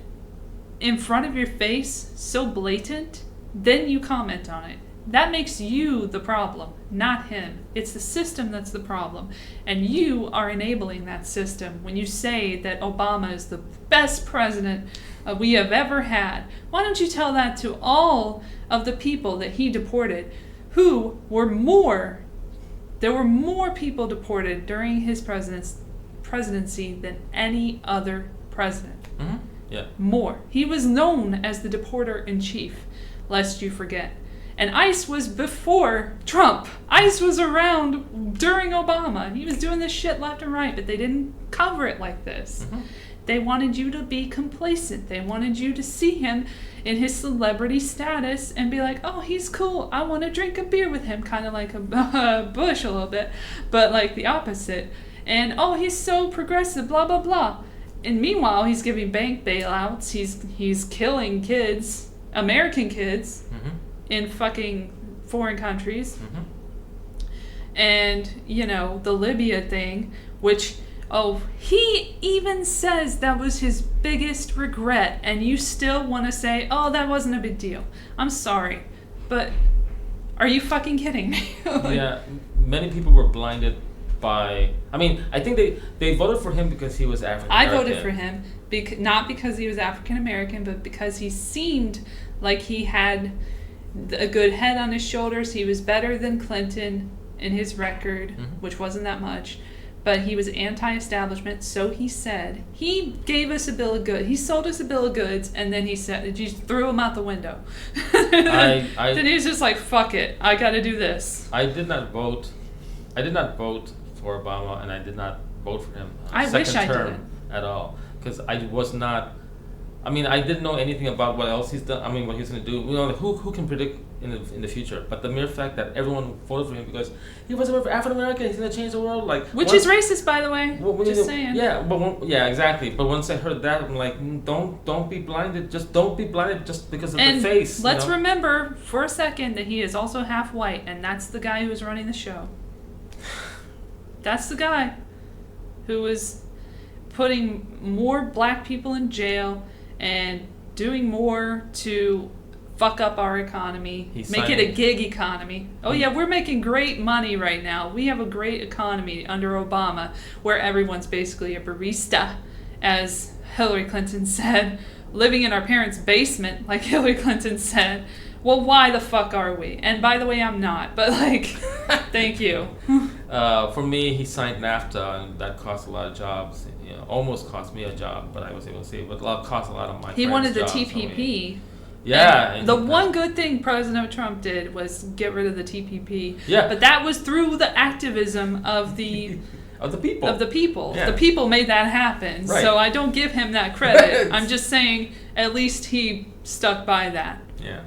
in front of your face, so blatant, then you comment on it. That makes you the problem, not him. It's the system that's the problem. And you are enabling that system when you say that Obama is the best president we have ever had. Why don't you tell that to all of the people that he deported who were more? There were more people deported during his presidency than any other president. Yeah. More. He was known as the deporter-in-chief, lest you forget. And ICE was before Trump. ICE was around during Obama. He was doing this shit left and right, but they didn't cover it like this. They wanted you to be complacent. They wanted you to see him in his celebrity status and be like, oh, he's cool. I want to drink a beer with him. Kind of like a Bush a little bit, but like the opposite. And, oh, he's so progressive, blah, blah, blah. And meanwhile, he's giving bank bailouts. He's killing kids, American kids. In fucking foreign countries. And, the Libya thing, which, he even says that was his biggest regret, and you still want to say, oh, that wasn't a big deal. I'm sorry, but are you fucking kidding me? Yeah, many people were blinded by, I think they voted for him because he was African American. I voted for him, not because he was African American, but because he seemed like he had a good head on his shoulders. He was better than Clinton in his record, which wasn't that much, but he was anti-establishment, so he said. He gave us a bill of goods. He sold us a bill of goods, and then he said, he threw him out the window. Then he was just like, fuck it, I gotta do this. I did not vote for Obama, and I did not vote for him I wish I term didn't. at all, because I was not. I mean, I didn't know anything about what else he's done. I mean, what he's going to do. You know, like, who can predict in the future? But the mere fact that everyone voted for him because he was African American, he's going to change the world. Like, which is racist, by the way. Just saying. Yeah, exactly. But once I heard that, I'm like, don't be blinded. Just don't be blinded just because of the face. Let's remember for a second that he is also half white, and that's the guy who was running the show. That's the guy who was putting more black people in jail and doing more to fuck up our economy, make it a gig economy. Oh yeah, we're making great money right now. We have a great economy under Obama where everyone's basically a barista, as Hillary Clinton said, living in our parents' basement, like Hillary Clinton said. Well, why the fuck are we? And by the way, I'm not, but like, thank you. For me, he signed NAFTA, and that cost a lot of jobs. You know, almost cost me a job, but I was able to save. But cost a lot of my. He wanted the jobs, TPP. Yeah. And the one good thing President Trump did was get rid of the TPP. Yeah. But that was through the activism of the. Of the people. Of the people. Yeah. The people made that happen. Right. So I don't give him that credit. I'm just saying, at least he stuck by that. Yeah.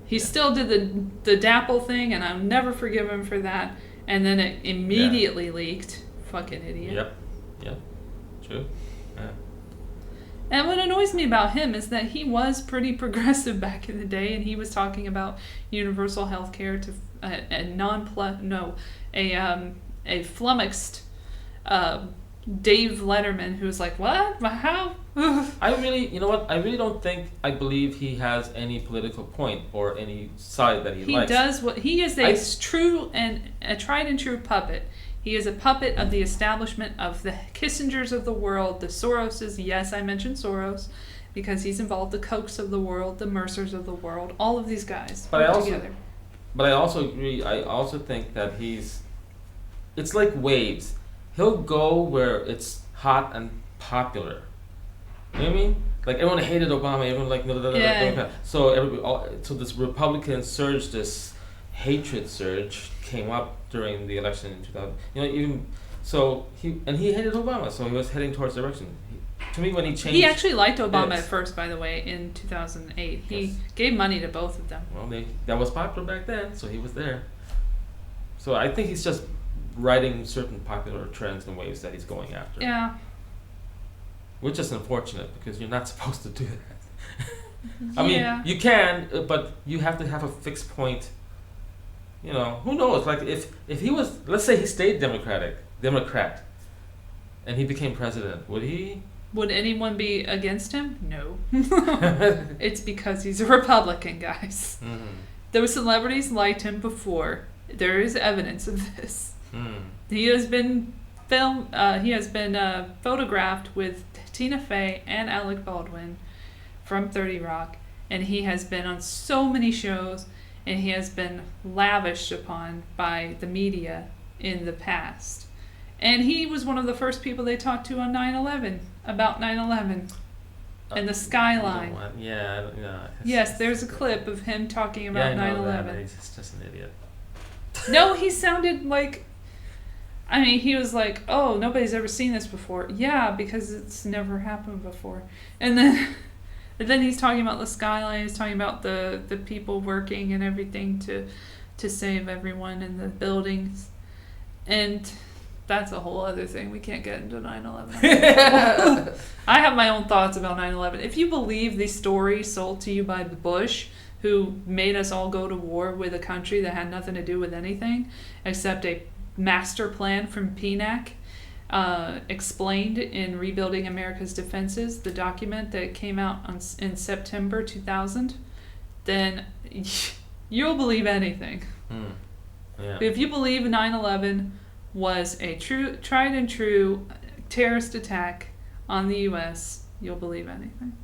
He still did the DAPL thing, and I'll never forgive him for that. And then it immediately leaked. Fucking idiot. Yep. True. Yeah. And what annoys me about him is that he was pretty progressive back in the day, and he was talking about universal health care to a flummoxed Dave Letterman, who was like, what? How? I really don't think I believe he has any political point or any side that he likes. He does what he is a tried and true puppet. He is a puppet of the establishment of the Kissingers of the world, the Soroses. Yes, I mentioned Soros because he's involved. The Kochs of the world, the Mercers of the world, all of these guys together. But I also agree. I also think that it's like waves. He'll go where it's hot and popular. You know what I mean? Like everyone hated Obama. Everyone like so this Republican surge, this hatred surge came up during the election in 2000. You know, he hated Obama, so he was heading towards the direction. To me, when he changed, he actually liked Obama at first. By the way, in 2008, he gave money to both of them. Well, that was popular back then, so he was there. So I think he's just riding certain popular trends and waves that he's going after. Yeah. Which is unfortunate because you're not supposed to do that. I mean, you can, but you have to have a fixed point. You know, who knows? Like if he was, let's say he stayed Democrat, and he became president, would he? Would anyone be against him? No. It's because he's a Republican, guys. Mm-hmm. Those celebrities liked him before. There is evidence of this. Mm. He has been photographed with Tina Fey and Alec Baldwin from 30 Rock, and he has been on so many shows, and he has been lavished upon by the media in the past. And he was one of the first people they talked to on 9/11, about 9/11 and the skyline. Yes, there's a clip of him talking about 9/11. He's just an idiot. No, he sounded like, I mean, he was like, oh, nobody's ever seen this before. Yeah, because it's never happened before. And then he's talking about the skyline, he's talking about the people working and everything to save everyone in the buildings. And that's a whole other thing. We can't get into 9/11. I have my own thoughts about 9/11. If you believe the story sold to you by Bush, who made us all go to war with a country that had nothing to do with anything except a master plan from PNAC, explained in Rebuilding America's Defenses, the document that came out in September 2000, then you'll believe anything. Yeah. If you believe 9/11 was a tried and true terrorist attack on the U.S., you'll believe anything.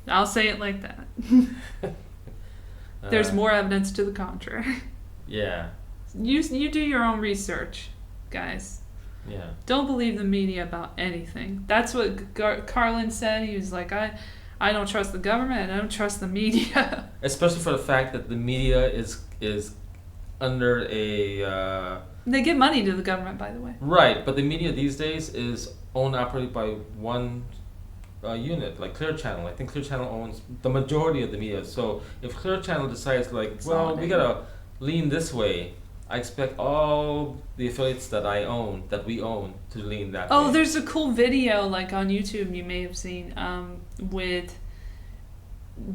I'll say it like that. There's more evidence to the contrary. Yeah. You do your own research. guys. Yeah. Don't believe the media about anything. That's what Carlin said. He was like, I don't trust the government and I don't trust the media. Especially for the fact that the media is under a... They give money to the government, by the way. Right, but the media these days is owned and operated by one unit, like Clear Channel. I think Clear Channel owns the majority of the media. So if Clear Channel decides, like, well, we gotta lean this way, I expect all the affiliates that we own, to lean that way. Oh, there's a cool video, like, on YouTube you may have seen, with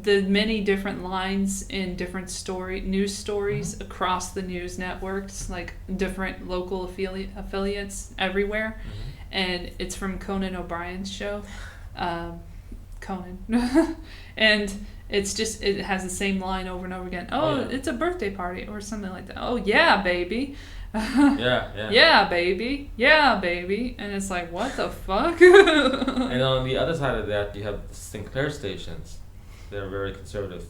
the many different lines in different news stories across the news networks, like different local affiliates everywhere. And it's from Conan O'Brien's show, Conan. And it's just, it has the same line over and over again. It's a birthday party or something like that. Oh yeah, baby. Yeah, baby. Yeah, baby. And it's like, what the fuck? And on the other side of that, you have the Sinclair stations. They're a very conservative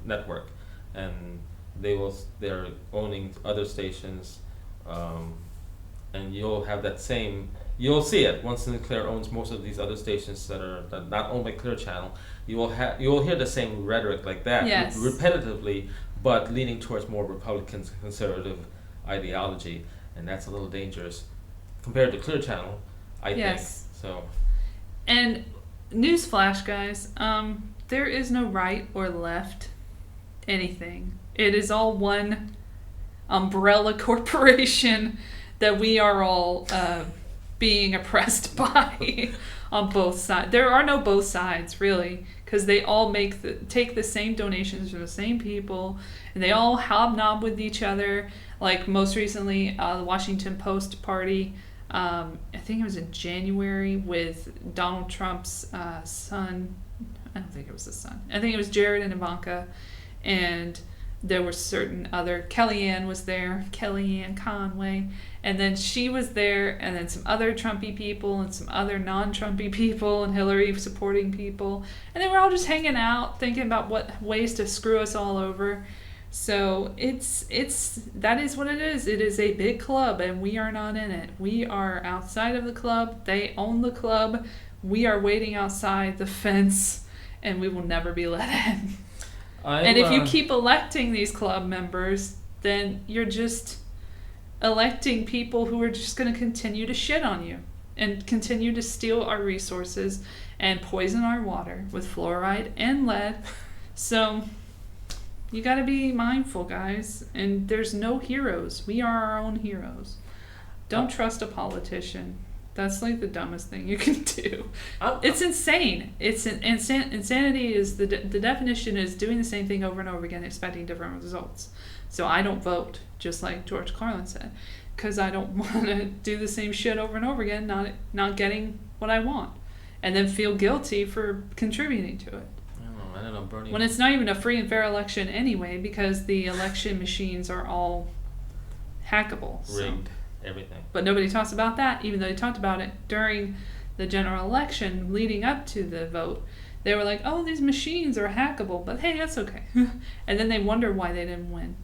network, and they're owning other stations, and you'll have that same. You'll see it once Sinclair owns most of these other stations that are not owned by Clear Channel. You will hear the same rhetoric like that, yes, repetitively, but leaning towards more Republican conservative ideology, and that's a little dangerous compared to Clear Channel, I think. So. And newsflash, guys. There is no right or left anything. It is all one umbrella corporation that we are all being oppressed by on both sides. There are no both sides, really, because they all take the same donations from the same people, and they all hobnob with each other. Like most recently, the Washington Post party, I think it was in January, with Donald Trump's son. I don't think it was the son. I think it was Jared and Ivanka, and there were certain other. Kellyanne was there, Kellyanne Conway, and then she was there, and then some other Trumpy people and some other non-Trumpy people and Hillary supporting people, and they were all just hanging out, thinking about what ways to screw us all over. So that is what it is. It is a big club, and we are not in it. We are outside of the club. They own the club. We are waiting outside the fence, and we will never be let in. And if you keep electing these club members, then you're just electing people who are just going to continue to shit on you and continue to steal our resources and poison our water with fluoride and lead. So you got to be mindful, guys. And there's no heroes. We are our own heroes. Don't trust a politician. That's like the dumbest thing you can do. It's insane. Insanity is the definition is doing the same thing over and over again, expecting different results. So I don't vote, just like George Carlin said, because I don't want to do the same shit over and over again, not getting what I want, and then feel guilty for contributing to it. I don't know, Bernie. When it's not even a free and fair election anyway, because the election machines are all hackable. Rigged. Everything. But nobody talks about that, even though they talked about it during the general election leading up to the vote. They were like, oh, these machines are hackable, but hey, that's okay. And then they wonder why they didn't win.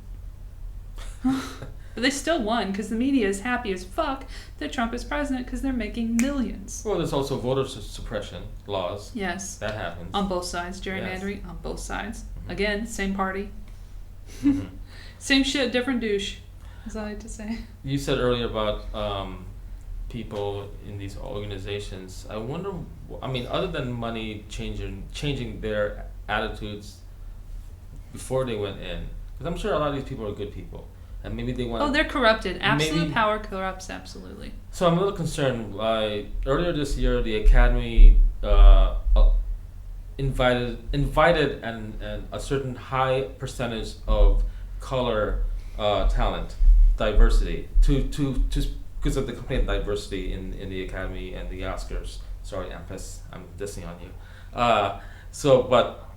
But they still won because the media is happy as fuck that Trump is president because they're making millions. Well, there's also voter suppression laws. Yes. That happens. On both sides. Gerrymandering on both sides. Mm-hmm. Again, same party. Mm-hmm. Same shit, different douche. As I like to say. You said earlier about people in these organizations. I wonder. I mean, other than money changing their attitudes before they went in, because I'm sure a lot of these people are good people, and maybe they want. Oh, they're corrupted. Absolute power corrupts. Absolutely. So I'm a little concerned. Earlier this year, the Academy invited and a certain high percentage of color talent. Diversity to because of the complaint diversity in the Academy and the Oscars. Sorry, Ampes, I'm dissing on you. But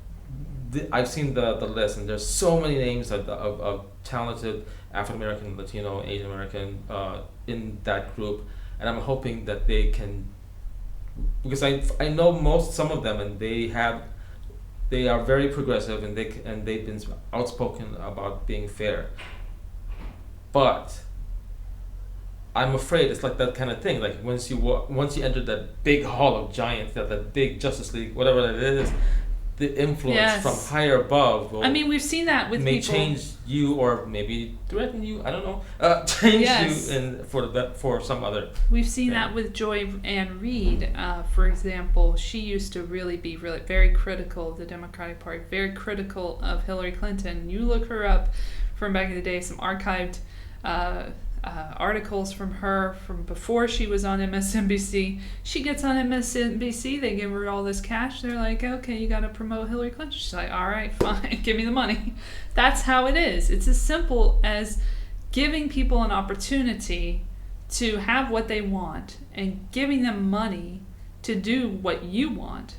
I've seen the list, and there's so many names of talented African American, Latino, Asian American in that group, and I'm hoping that they can, because I know some of them, and they are very progressive, and they've been outspoken about being fair. But I'm afraid it's like that kind of thing. Like once you enter that big hall of giants, that big Justice League, whatever that is, the influence from higher above will. I mean, we've seen that with may people. change you or maybe threaten you. I don't know. Change you for some other. We've seen that with Joy Ann Reid, for example. She used to really be very critical of the Democratic Party, very critical of Hillary Clinton. You look her up from back in the day, some archived articles from her from before she was on MSNBC. She gets on MSNBC, they give her all this cash, they're like, okay, you got to promote Hillary Clinton. She's like, all right, fine, give me the money. That's how it is. It's as simple as giving people an opportunity to have what they want and giving them money to do what you want.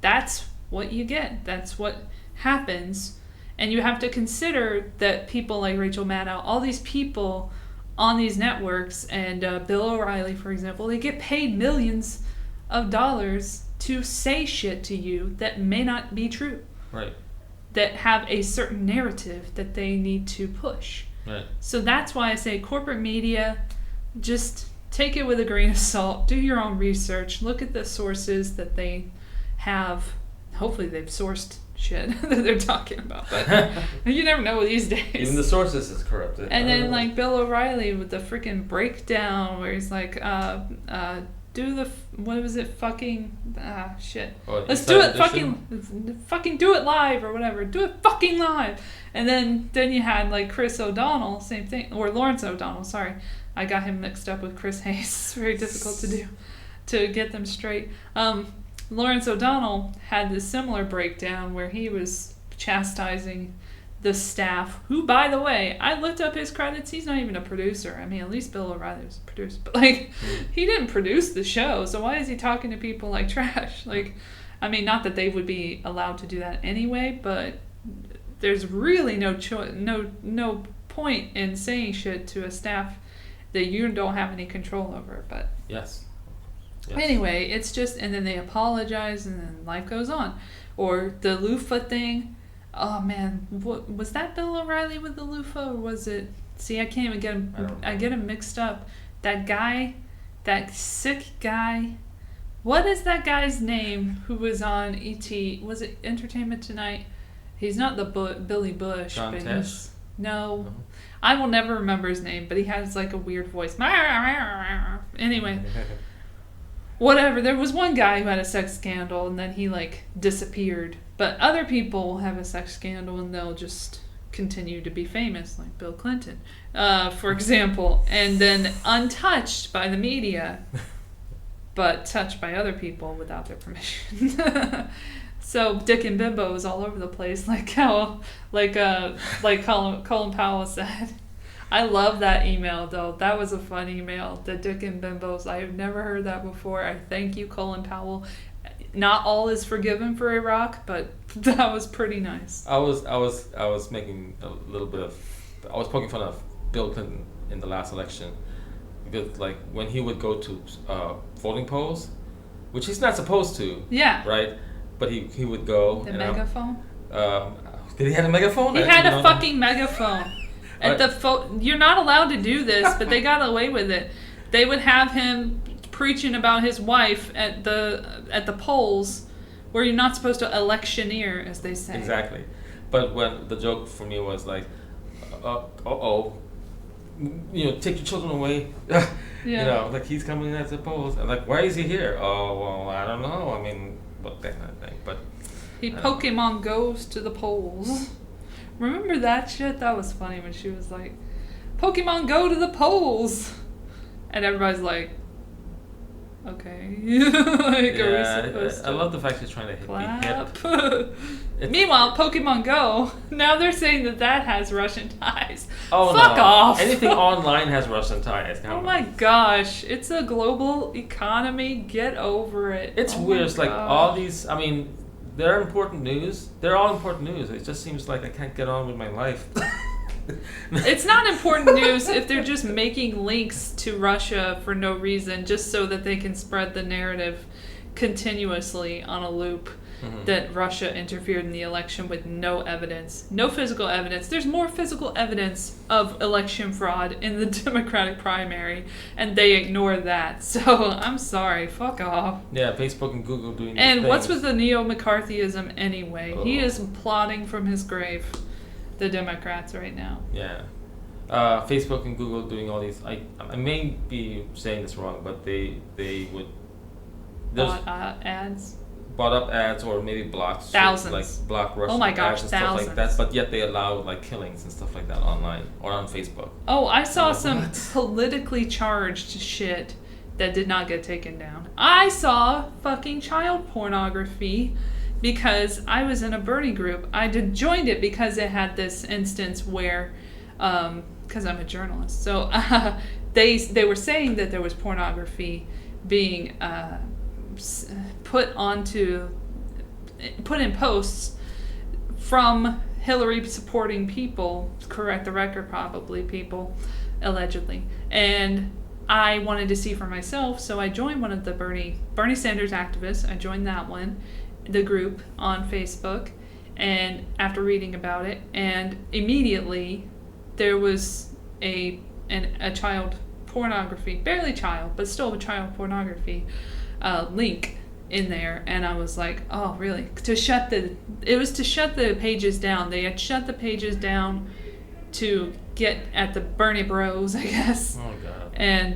That's what you get. That's what happens. And you have to consider that people like Rachel Maddow, all these people on these networks, and Bill O'Reilly, for example, they get paid millions of dollars to say shit to you that may not be true. Right. That have a certain narrative that they need to push. Right. So that's why I say corporate media, just take it with a grain of salt. Do your own research. Look at the sources that they have. Hopefully they've sourced shit that they're talking about, but you never know these days. Even the sources is corrupted. And then like Bill O'Reilly with the freaking breakdown where he's like, do the what was it? Fucking shit. Let's do it. Fucking do it live or whatever. Do it fucking live. And then you had like Chris O'Donnell, same thing, or Lawrence O'Donnell. Sorry, I got him mixed up with Chris Hayes. It's very difficult to get them straight. Lawrence O'Donnell had this similar breakdown where he was chastising the staff, who, by the way, I looked up his credits. He's not even a producer. I mean, at least Bill O'Reilly was a producer. But, like, he didn't produce the show, so why is he talking to people like trash? Like, I mean, not that they would be allowed to do that anyway, but there's really no point in saying shit to a staff that you don't have any control over. But Yes. Anyway, it's just, and then they apologize, and then life goes on. Or the loofah thing. Oh man, what was that? Bill O'Reilly with the loofah, or was it? See, I can't even get him. I get him mixed up. That guy, that sick guy. What is that guy's name? Who was on ET? Was it Entertainment Tonight? He's not the Billy Bush. John but Tesh? No. I will never remember his name, but he has like a weird voice. Anyway. Whatever, there was one guy who had a sex scandal and then he like disappeared. But other people have a sex scandal and they'll just continue to be famous, like Bill Clinton, for example, and then untouched by the media, but touched by other people without their permission. So Dick and Bimbo is all over the place, like how, like Colin Powell said. I love that email, though. That was a fun email. The Dick and Bimbos. I have never heard that before. I thank you, Colin Powell. Not all is forgiven for Iraq, but that was pretty nice. I was making a little bit of. I was poking fun of Bill Clinton in the last election because, like, when he would go to voting polls, which he's not supposed to. Yeah. Right. But he would go. The megaphone. Did he have a megaphone? He had a fucking megaphone. At you're not allowed to do this, but they got away with it. They would have him preaching about his wife at the polls, where you're not supposed to electioneer, as they say. Exactly, but when the joke for me was like, take your children away. Yeah. Like he's coming at the polls, and like, why is he here? Oh well, I don't know. I mean, that kind of thing. But he Pokemon goes to the polls. Remember that shit? That was funny when she was like, Pokemon go to the polls. And everybody's like, okay. Like, are we supposed to I love the fact she's trying to clap? be hip. Meanwhile, Pokemon Go, now they're saying that has Russian ties. Oh, Fuck off. Anything online has Russian ties. Oh my gosh. It's a global economy. Get over it. It's weird. It's like all these, I mean, they're important news. They're all important news. It just seems like I can't get on with my life. It's not important news if they're just making links to Russia for no reason, just so that they can spread the narrative continuously on a loop. that Russia interfered in the election with no evidence, no physical evidence. There's more physical evidence of election fraud in the Democratic primary, and they ignore that. So I'm sorry, fuck off. Yeah, Facebook and Google doing these And things. what's with the neo-McCarthyism anyway? He is plotting from his grave, the Democrats right now. Yeah. Facebook and Google doing all these. I may be saying this wrong, but they would Ads. bought up ads or maybe blocked Thousands. like block Russian Oh my gosh, ads and stuff like that. thousands. But yet they allow like killings and stuff like that online or on Facebook. Oh, I saw some What? politically charged shit that did not get taken down. I saw fucking child pornography because I was in a Bernie group. I joined it because it had this instance where, because I'm a journalist, so they were saying that there was pornography being put in posts from Hillary supporting people, correct the record, probably people, allegedly. And I wanted to see for myself, so I joined one of the Bernie Sanders activists. I joined that one, the group on Facebook, and after reading about it, and immediately there was a child pornography, barely child, but still a child pornography link in there, and I was like, oh really? It was to shut the pages down. They had shut the pages down to get at the Bernie bros, I guess. Oh god. And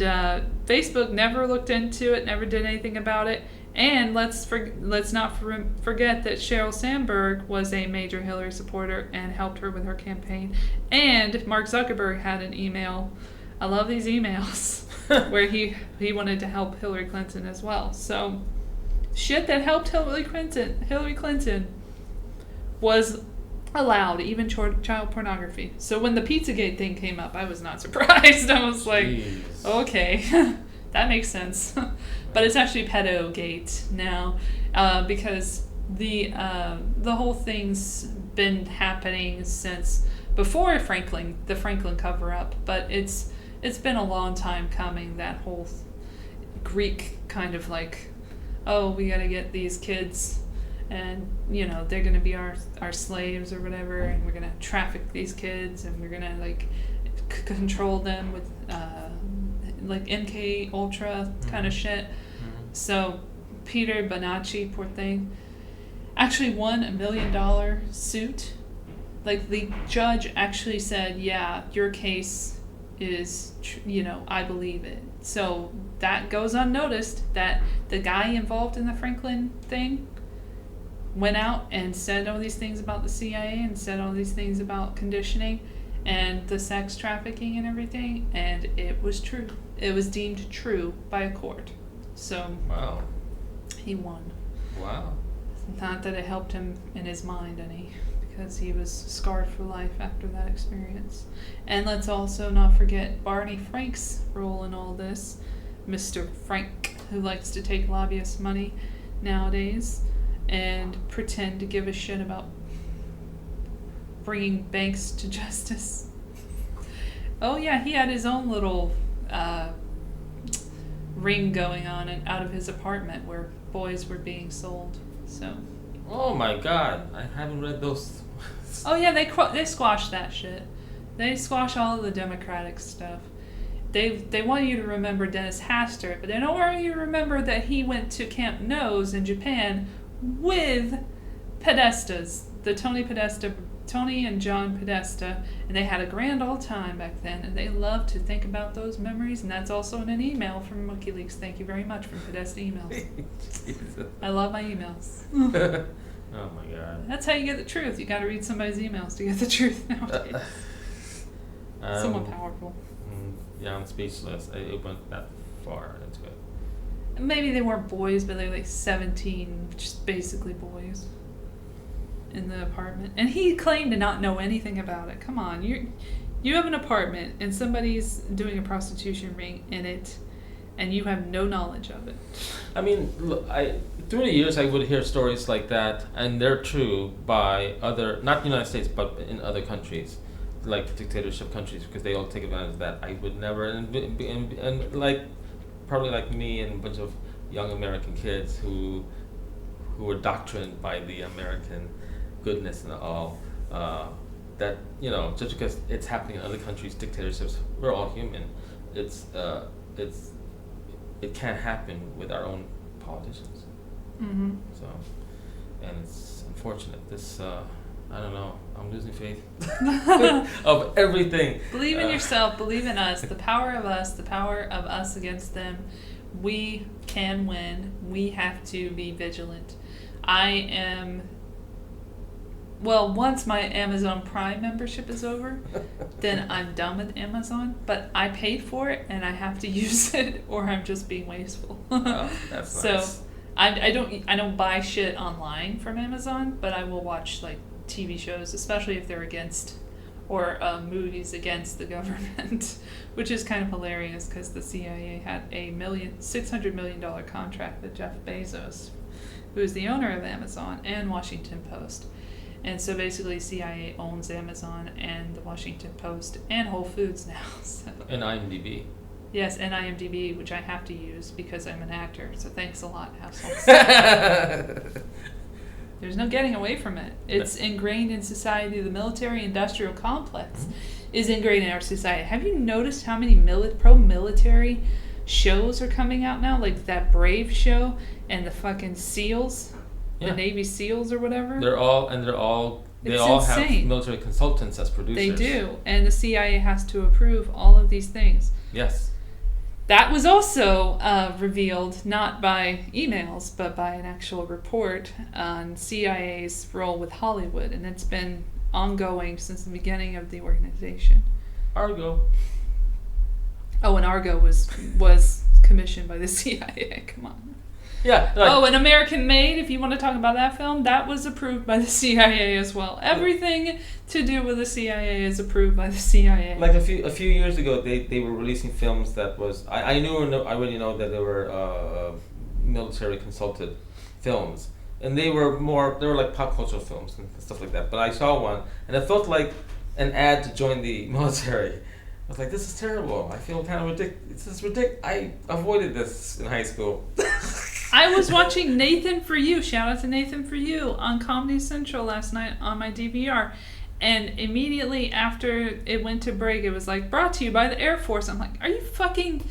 Facebook never looked into it, never did anything about it. And let's not forget that Sheryl Sandberg was a major Hillary supporter and helped her with her campaign. And Mark Zuckerberg had an email. I love these emails where he wanted to help Hillary Clinton as well. So shit that helped Hillary Clinton was allowed, even child pornography. So when the Pizzagate thing came up, I was not surprised. I was like, Jeez. okay, that makes sense. But it's actually Pedogate now, because the whole thing's been happening since before the Franklin cover-up. But it's been a long time coming, that whole Greek kind of like, oh, we gotta get these kids, and they're gonna be our slaves or whatever, and we're gonna traffic these kids, and we're gonna like control them with like MK Ultra kind of shit. So Peter Bonacci, poor thing, actually won $1 million suit. Like the judge actually said, yeah, your case is, I believe it. So that goes unnoticed that the guy involved in the Franklin thing went out and said all these things about the CIA and said all these things about conditioning and the sex trafficking and everything, and it was true. It was deemed true by a court. So Wow. he won. Wow. Not that it helped him in his mind any, because he was scarred for life after that experience. And let's also not forget Barney Frank's role in all this. Mr. Frank, who likes to take lobbyists' money nowadays and pretend to give a shit about bringing banks to justice. Oh yeah, he had his own little ring going on and out of his apartment where boys were being sold. So. Oh my god, I haven't read those. Oh yeah, they squash that shit. They squash all of the Democratic stuff. They want you to remember Dennis Hastert, but they don't want you to remember that he went to Camp Nose in Japan with Podestas, the Tony and John Podesta, and they had a grand old time back then, and they love to think about those memories, and that's also in an email from WikiLeaks. Thank you very much from Podesta emails. I love my emails. Oh my god. That's how you get the truth. You got to read somebody's emails to get the truth nowadays. Someone powerful. Yeah, I'm speechless. It went that far into it. Maybe they weren't boys, but they were like 17, just basically boys in the apartment. And he claimed to not know anything about it. Come on, you have an apartment and somebody's doing a prostitution ring in it, and you have no knowledge of it. I mean, look, through the years I would hear stories like that, and they're true by other, not the United States, but in other countries, like dictatorship countries, because they all take advantage of that. I would never, and like, probably like me and a bunch of young American kids who who were doctrined by the American goodness and all, that just because it's happening in other countries, dictatorships, we're all human. It can't happen with our own politicians. Mm-hmm. So, and it's unfortunate. This I don't know. I'm losing faith of everything. Believe in yourself. Believe in us. The power of us. The power of us against them. We can win. We have to be vigilant. Once my Amazon Prime membership is over, then I'm done with Amazon. But I paid for it, and I have to use it, or I'm just being wasteful. Oh, that's nice. So I don't buy shit online from Amazon, but I will watch like TV shows, especially if they're against, or movies against the government, which is kind of hilarious because the CIA had a $600 million contract with Jeff Bezos, who is the owner of Amazon and Washington Post. And so basically CIA owns Amazon and the Washington Post and Whole Foods now. So. And IMDb. Yes, and IMDb, which I have to use because I'm an actor. So thanks a lot, assholes. There's no getting away from it. It's ingrained in society. The military-industrial complex is ingrained in our society. Have you noticed how many pro-military shows are coming out now? Like that Brave show and the fucking SEALs, the Navy SEALs or whatever. They all have military consultants as producers. They do, and the CIA has to approve all of these things. Yes. That was also revealed not by emails, but by an actual report on CIA's role with Hollywood, and it's been ongoing since the beginning of the organization. Argo. Oh, and Argo was commissioned by the CIA. Come on. Yeah. An American Made, if you want to talk about that film, that was approved by the CIA as well. Everything to do with the CIA is approved by the CIA. Like a few years ago, they were releasing films that was I already know that they were military consulted films, and they were like pop culture films and stuff like that. But I saw one, and it felt like an ad to join the military. I was like, this is terrible. I feel kind of ridiculous. This is ridiculous. I avoided this in high school. I was watching Nathan For You, shout out to Nathan For You, on Comedy Central last night on my DVR. And immediately after it went to break, it was like, brought to you by the Air Force. I'm like, are you fucking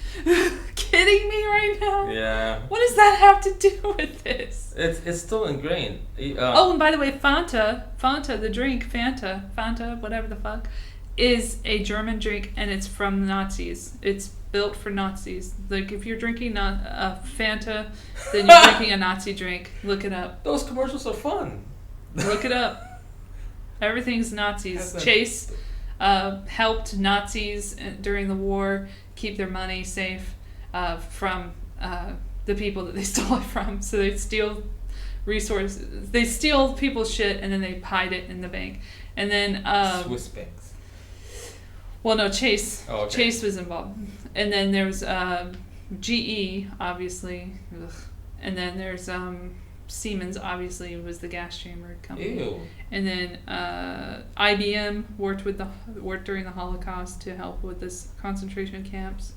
kidding me right now? Yeah. What does that have to do with this? It's still ingrained. And by the way, Fanta, the drink, Fanta, whatever the fuck, is a German drink, and it's from Nazis. It's built for Nazis. Like, if you're drinking a Fanta, then you're drinking a Nazi drink. Look it up. Those commercials are fun. Look it up. Everything's Nazis. Chase helped Nazis during the war keep their money safe from the people that they stole it from. So they steal resources. They steal people's shit and then they hide it in the bank. And then Swiss banks. Well, no, Chase. Oh, okay. Chase was involved. And then there's GE, obviously. Ugh. And then there's Siemens, obviously, was the gas chamber company. Ew. And then IBM worked during the Holocaust to help with this concentration camps.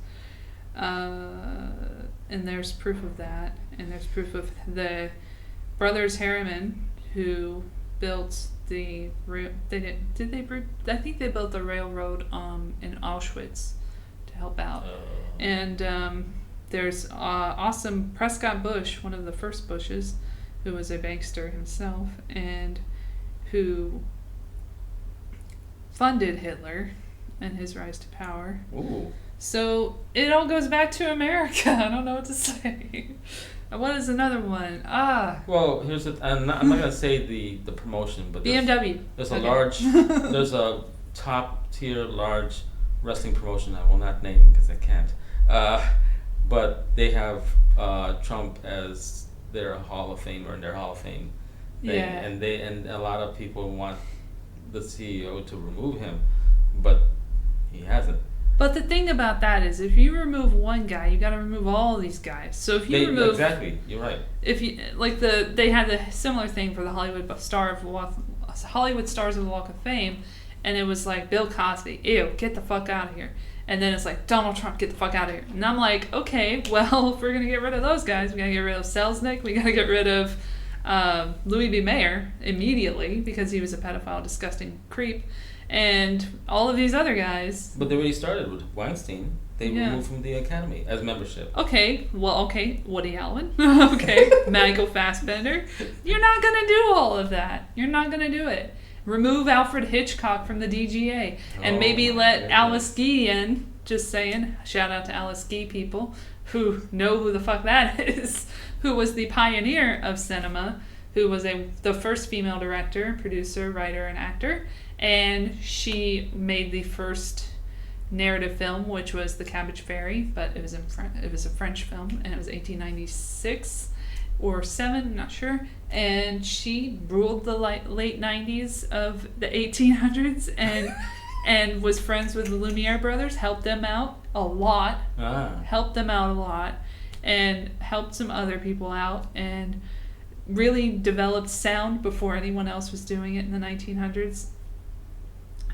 And there's proof of that. And there's proof of the brothers Harriman, who built I think they built the railroad in Auschwitz to help out. And there's awesome Prescott Bush, one of the first Bushes, who was a bankster himself and who funded Hitler and his rise to power. Ooh. So it all goes back to America. I don't know what to say. What is another one? Well, here's I'm not gonna say the promotion, but BMW. There's a top tier large wrestling promotion I will not name because I can't. But they have Trump as their Hall of Famer and their Hall of Fame thing, Yeah. and a lot of people want the CEO to remove him, but he hasn't. But the thing about that is, if you remove one guy, you got to remove all these guys. So if you remove exactly, you're right. If you they had a similar thing for the Hollywood Stars of the Walk of Fame, and it was like Bill Cosby, ew, get the fuck out of here. And then it's like Donald Trump, get the fuck out of here. And I'm like, okay, well, if we're gonna get rid of those guys, we gotta get rid of Selznick, we gotta get rid of Louis B. Mayer immediately because he was a pedophile, disgusting creep, and all of these other guys. But they already started with Weinstein. They removed from the Academy as membership. Okay, Woody Allen. Okay, Michael Fassbender. You're not going to do all of that. You're not going to do it. Remove Alfred Hitchcock from the DGA. And maybe let Alice Guy in. Just saying. Shout out to Alice Guy people who know who the fuck that is. Who was the pioneer of cinema. Who was the first female director, producer, writer, and actor. And she made the first narrative film, which was The Cabbage Fairy, but it was it was a French film, and it was 1896 or 7, not sure. And she ruled the late 90s of the 1800s, and was friends with the Lumiere brothers, helped them out a lot, and helped some other people out, and really developed sound before anyone else was doing it in the 1900s,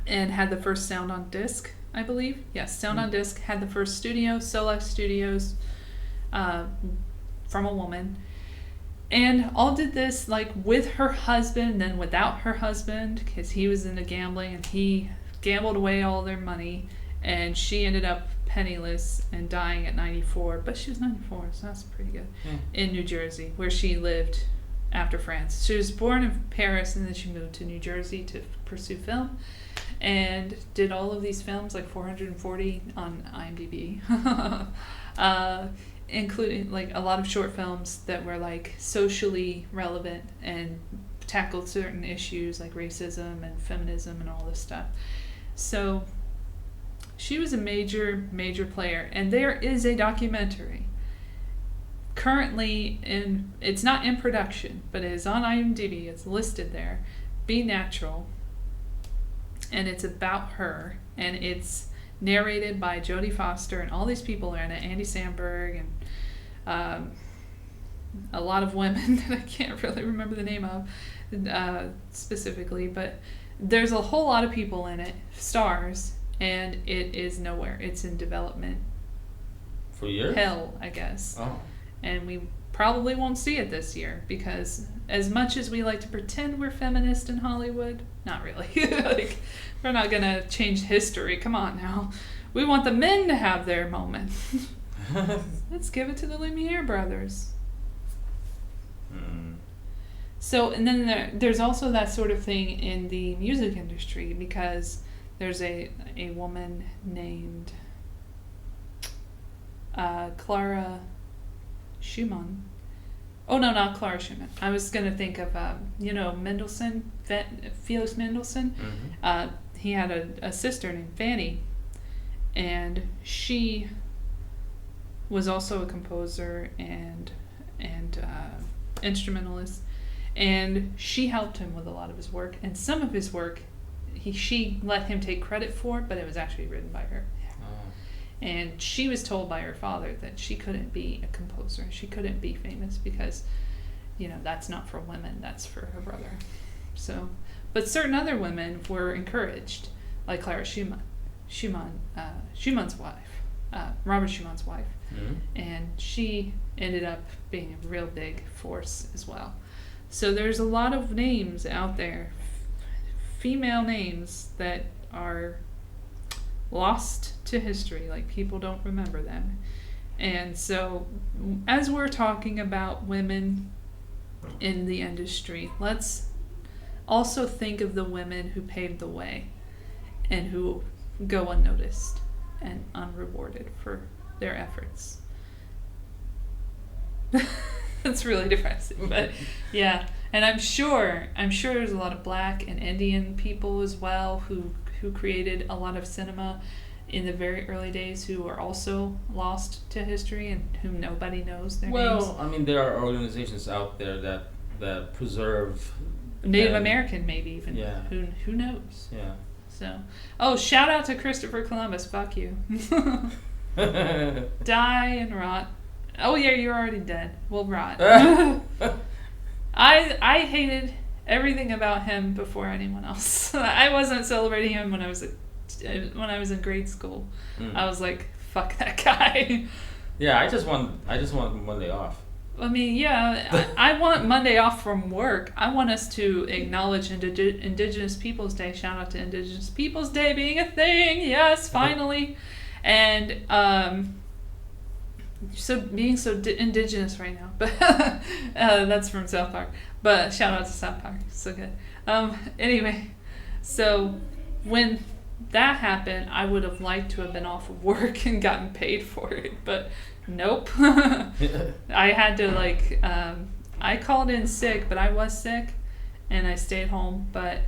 and had the first sound on disc, I believe. Yes, sound on disc, had the first studio, Solex Studios, from a woman. And all did this like with her husband and then without her husband, because he was into gambling and he gambled away all their money, and she ended up penniless and dying at 94. But she was 94, so that's pretty good. In New Jersey, where she lived after France. She was born in Paris, and then she moved to New Jersey to pursue film. And did all of these films, like 440 on IMDb, including like a lot of short films that were like socially relevant and tackled certain issues like racism and feminism and all this stuff. So she was a major player, and there is a documentary currently it's not in production, but it is on IMDb. It's listed there, Be Natural. And it's about her, and it's narrated by Jodie Foster, and all these people are in it. Andy Samberg, and a lot of women that I can't really remember the name of specifically, but there's a whole lot of people in it, stars, and it is nowhere. It's in development. For years? Hell, I guess. Oh. And we probably won't see it this year, because as much as we like to pretend we're feminist in Hollywood, not really. Like, we're not gonna change history. Come on now. We want the men to have their moment. Let's give it to the Lumiere brothers. So, and then there's also that sort of thing in the music industry, because there's a woman named Clara Schumann. Oh, no, not Clara Schumann. I was going to think of, Mendelssohn, Felix Mendelssohn. Mm-hmm. He had a sister named Fanny, and she was also a composer and instrumentalist, and she helped him with a lot of his work, and some of his work she let him take credit for, but it was actually written by her. And she was told by her father that she couldn't be a composer. She couldn't be famous because, that's not for women. That's for her brother. So, but certain other women were encouraged, like Clara Schumann, Schumann's wife, Robert Schumann's wife. Mm-hmm. And she ended up being a real big force as well. So there's a lot of names out there, female names that are lost to history, like people don't remember them. And so as we're talking about women in the industry, let's also think of the women who paved the way and who go unnoticed and unrewarded for their efforts. That's really depressing, but yeah. And I'm sure there's a lot of Black and Indian people as well who created a lot of cinema in the very early days who are also lost to history and whom nobody knows their names. Well, I mean, there are organizations out there that preserve Native American, maybe even. Yeah. Who knows? Yeah. So, shout out to Christopher Columbus. Fuck you. Die and rot. Oh yeah, you're already dead. Well, rot. I hated everything about him before anyone else. I wasn't celebrating him when I was in grade school. I was like, fuck that guy. Yeah, I just want one day off. I mean, yeah, I want Monday off from work. I want us to acknowledge Indigenous Peoples Day. Shout out to Indigenous Peoples Day being a thing. Yes, finally. And so being so indigenous right now, but that's from South Park. But shout out to South Park, so good. Anyway, so when that happened, I would have liked to have been off of work and gotten paid for it, but nope. I had to I called in sick, but I was sick, and I stayed home. But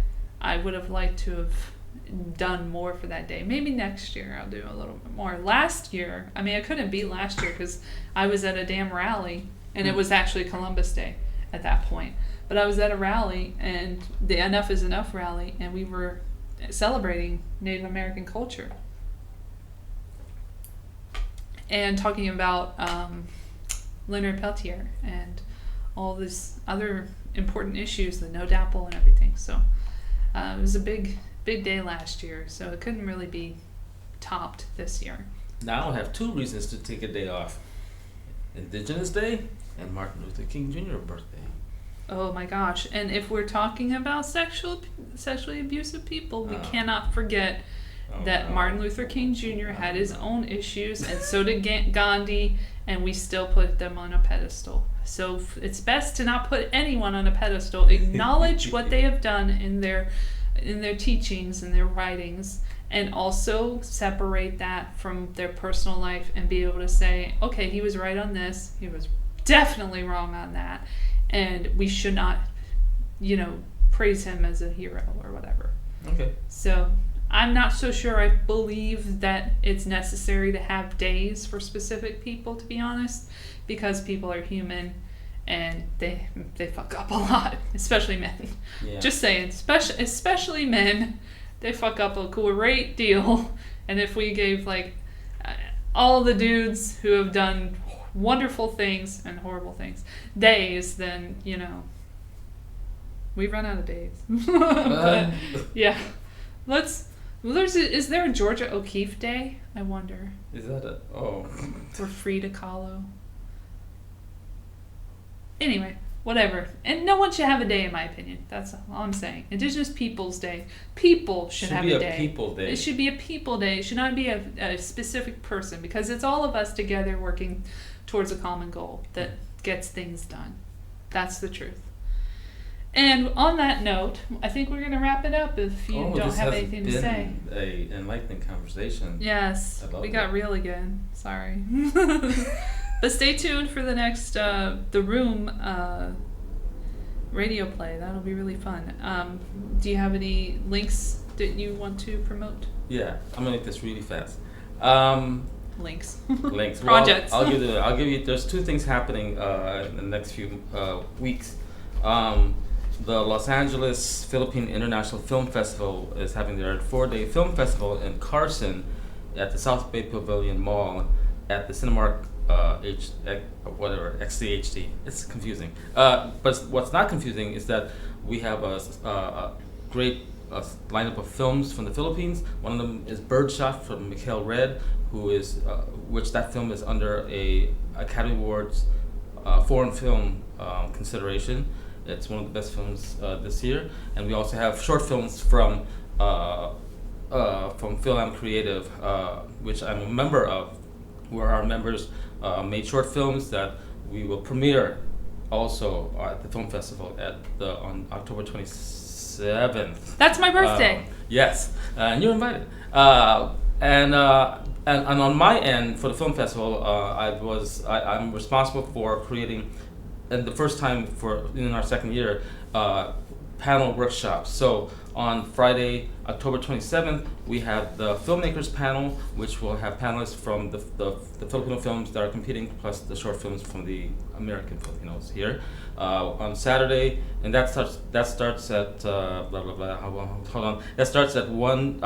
I would have liked to have done more for that day. Maybe next year I'll do a little bit more. Last year, I mean, I couldn't beat last year because I was at a damn rally, and it was actually Columbus Day at that point. But I was at a rally, and the Enough is Enough rally, and we were celebrating Native American culture and talking about Leonard Peltier and all these other important issues, the no dapple and everything. So it was a big day last year, so it couldn't really be topped this year. Now I have 2 reasons to take a day off: Indigenous Day and Martin Luther King Jr. birthday. Oh my gosh. And if we're talking about sexually abusive people, we cannot forget that Martin Luther King Jr. had his own issues, and so did Gandhi, and we still put them on a pedestal. So it's best to not put anyone on a pedestal. Acknowledge what they have done in their teachings and their writings, and also separate that from their personal life and be able to say, okay, he was right on this, he was definitely wrong on that, and we should not, praise him as a hero or whatever. Okay. So I'm not so sure I believe that it's necessary to have days for specific people, to be honest, because people are human and they fuck up a lot, especially men. Yeah. Just saying, especially men, they fuck up a great deal. And if we gave all the dudes who have done wonderful things and horrible things days, then we run out of days. But yeah, is there a Georgia O'Keeffe Day? I wonder. Is that Or Frida Kahlo. Anyway, whatever. And no one should have a day, in my opinion. That's all I'm saying. Indigenous Peoples Day. People should have a day. People day. It should be a people day. It should not be a specific person, because it's all of us together working towards a common goal that gets things done. That's the truth. And on that note, I think we're going to wrap it up if you don't have anything to say. An enlightening conversation. Yes, we got real again. Sorry. But stay tuned for the next The Room radio play. That'll be really fun. Do you have any links that you want to promote? Yeah, I'm gonna make this really fast. Links. Projects. Well, I'll give you. There's 2 things happening in the next few weeks. The Los Angeles Philippine International Film Festival is having their 4-day film festival in Carson at the South Bay Pavilion Mall at the Cinemark XCHD. It's confusing. But what's not confusing is that we have a great lineup of films from the Philippines. One of them is Birdshot from Mikhail Red, which that film is under a Academy Awards foreign film consideration. It's one of the best films this year. And we also have short films from Phil-Am Creative, which I'm a member of, where our members made short films that we will premiere also at the film festival on October 27th. That's my birthday. Yes, and you're invited. And on my end for the film festival, I'm responsible for creating, and the first time in our second year, panel workshops. So on Friday, October 27th, we have the filmmakers panel, which will have panelists from the Filipino films that are competing, plus the short films from the American Filipinos here. On Saturday, and that starts at blah blah blah. Hold on. That starts at 1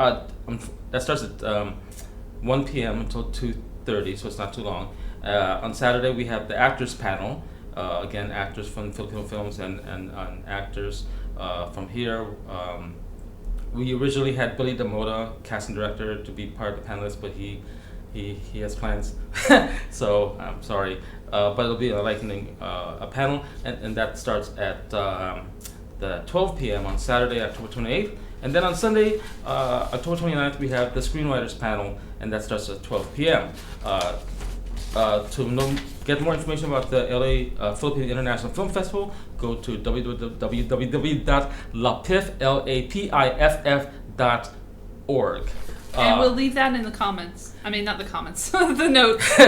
p.m. until 2:30, so it's not too long. On Saturday, we have the actors panel. Again, actors from Filipino films and actors from here. We originally had Billy Damota, casting director, to be part of the panelists, but he he has plans, so I'm sorry. But it'll be a lightning a panel, and that starts at the 12 p.m. on Saturday, October 28th. And then on Sunday, October 29th, we have the screenwriters panel, and that starts at 12 p.m. Get more information about the LA Philippine International Film Festival, go to www.lapiff.org. And we'll leave that in the comments. I mean, not the comments, the notes.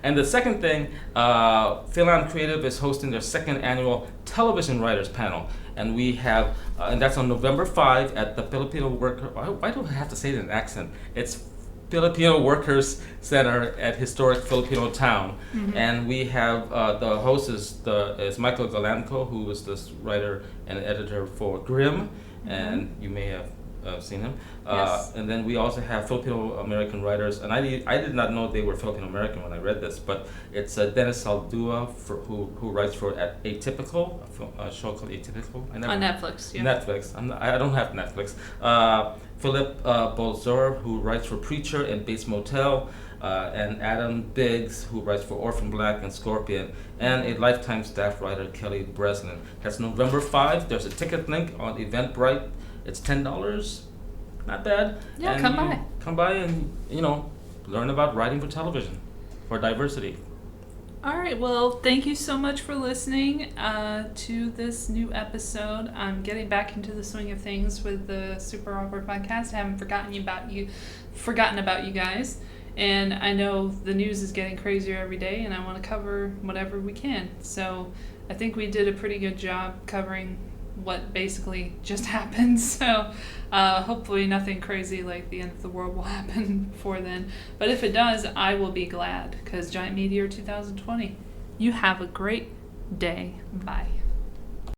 And the second thing, Philan Creative is hosting their second annual television writers panel. And we have, and that's on November 5 at the Filipino Worker, why do I have to say it in an accent? It's Filipino Workers Center at historic Filipino town. Mm-hmm. And we have, the host is Michael Galanco, who was the writer and editor for Grimm, mm-hmm. and you may have seen him. Yes. And then we also have Filipino American writers, and I did not know they were Filipino American when I read this, but it's Dennis Saldua who writes for Atypical, a show called Atypical. On Netflix, yeah. Netflix. I don't have Netflix. Philip Bolzor, who writes for Preacher and Bates Motel, and Adam Biggs, who writes for Orphan Black and Scorpion, and a lifetime staff writer, Kelly Breslin. That's November 5. There's a ticket link on Eventbrite. It's $10. Not bad. Yeah, and come by. Come by and, learn about writing for television, for diversity. All right, well, thank you so much for listening to this new episode. I'm getting back into the swing of things with the Super Awkward Funcast. I haven't forgotten about you guys. And I know the news is getting crazier every day, and I want to cover whatever we can. So I think we did a pretty good job covering what basically just happened. So hopefully nothing crazy like the end of the world will happen before then. But if it does, I will be glad, because Giant Meteor 2020. You have a great day. Bye.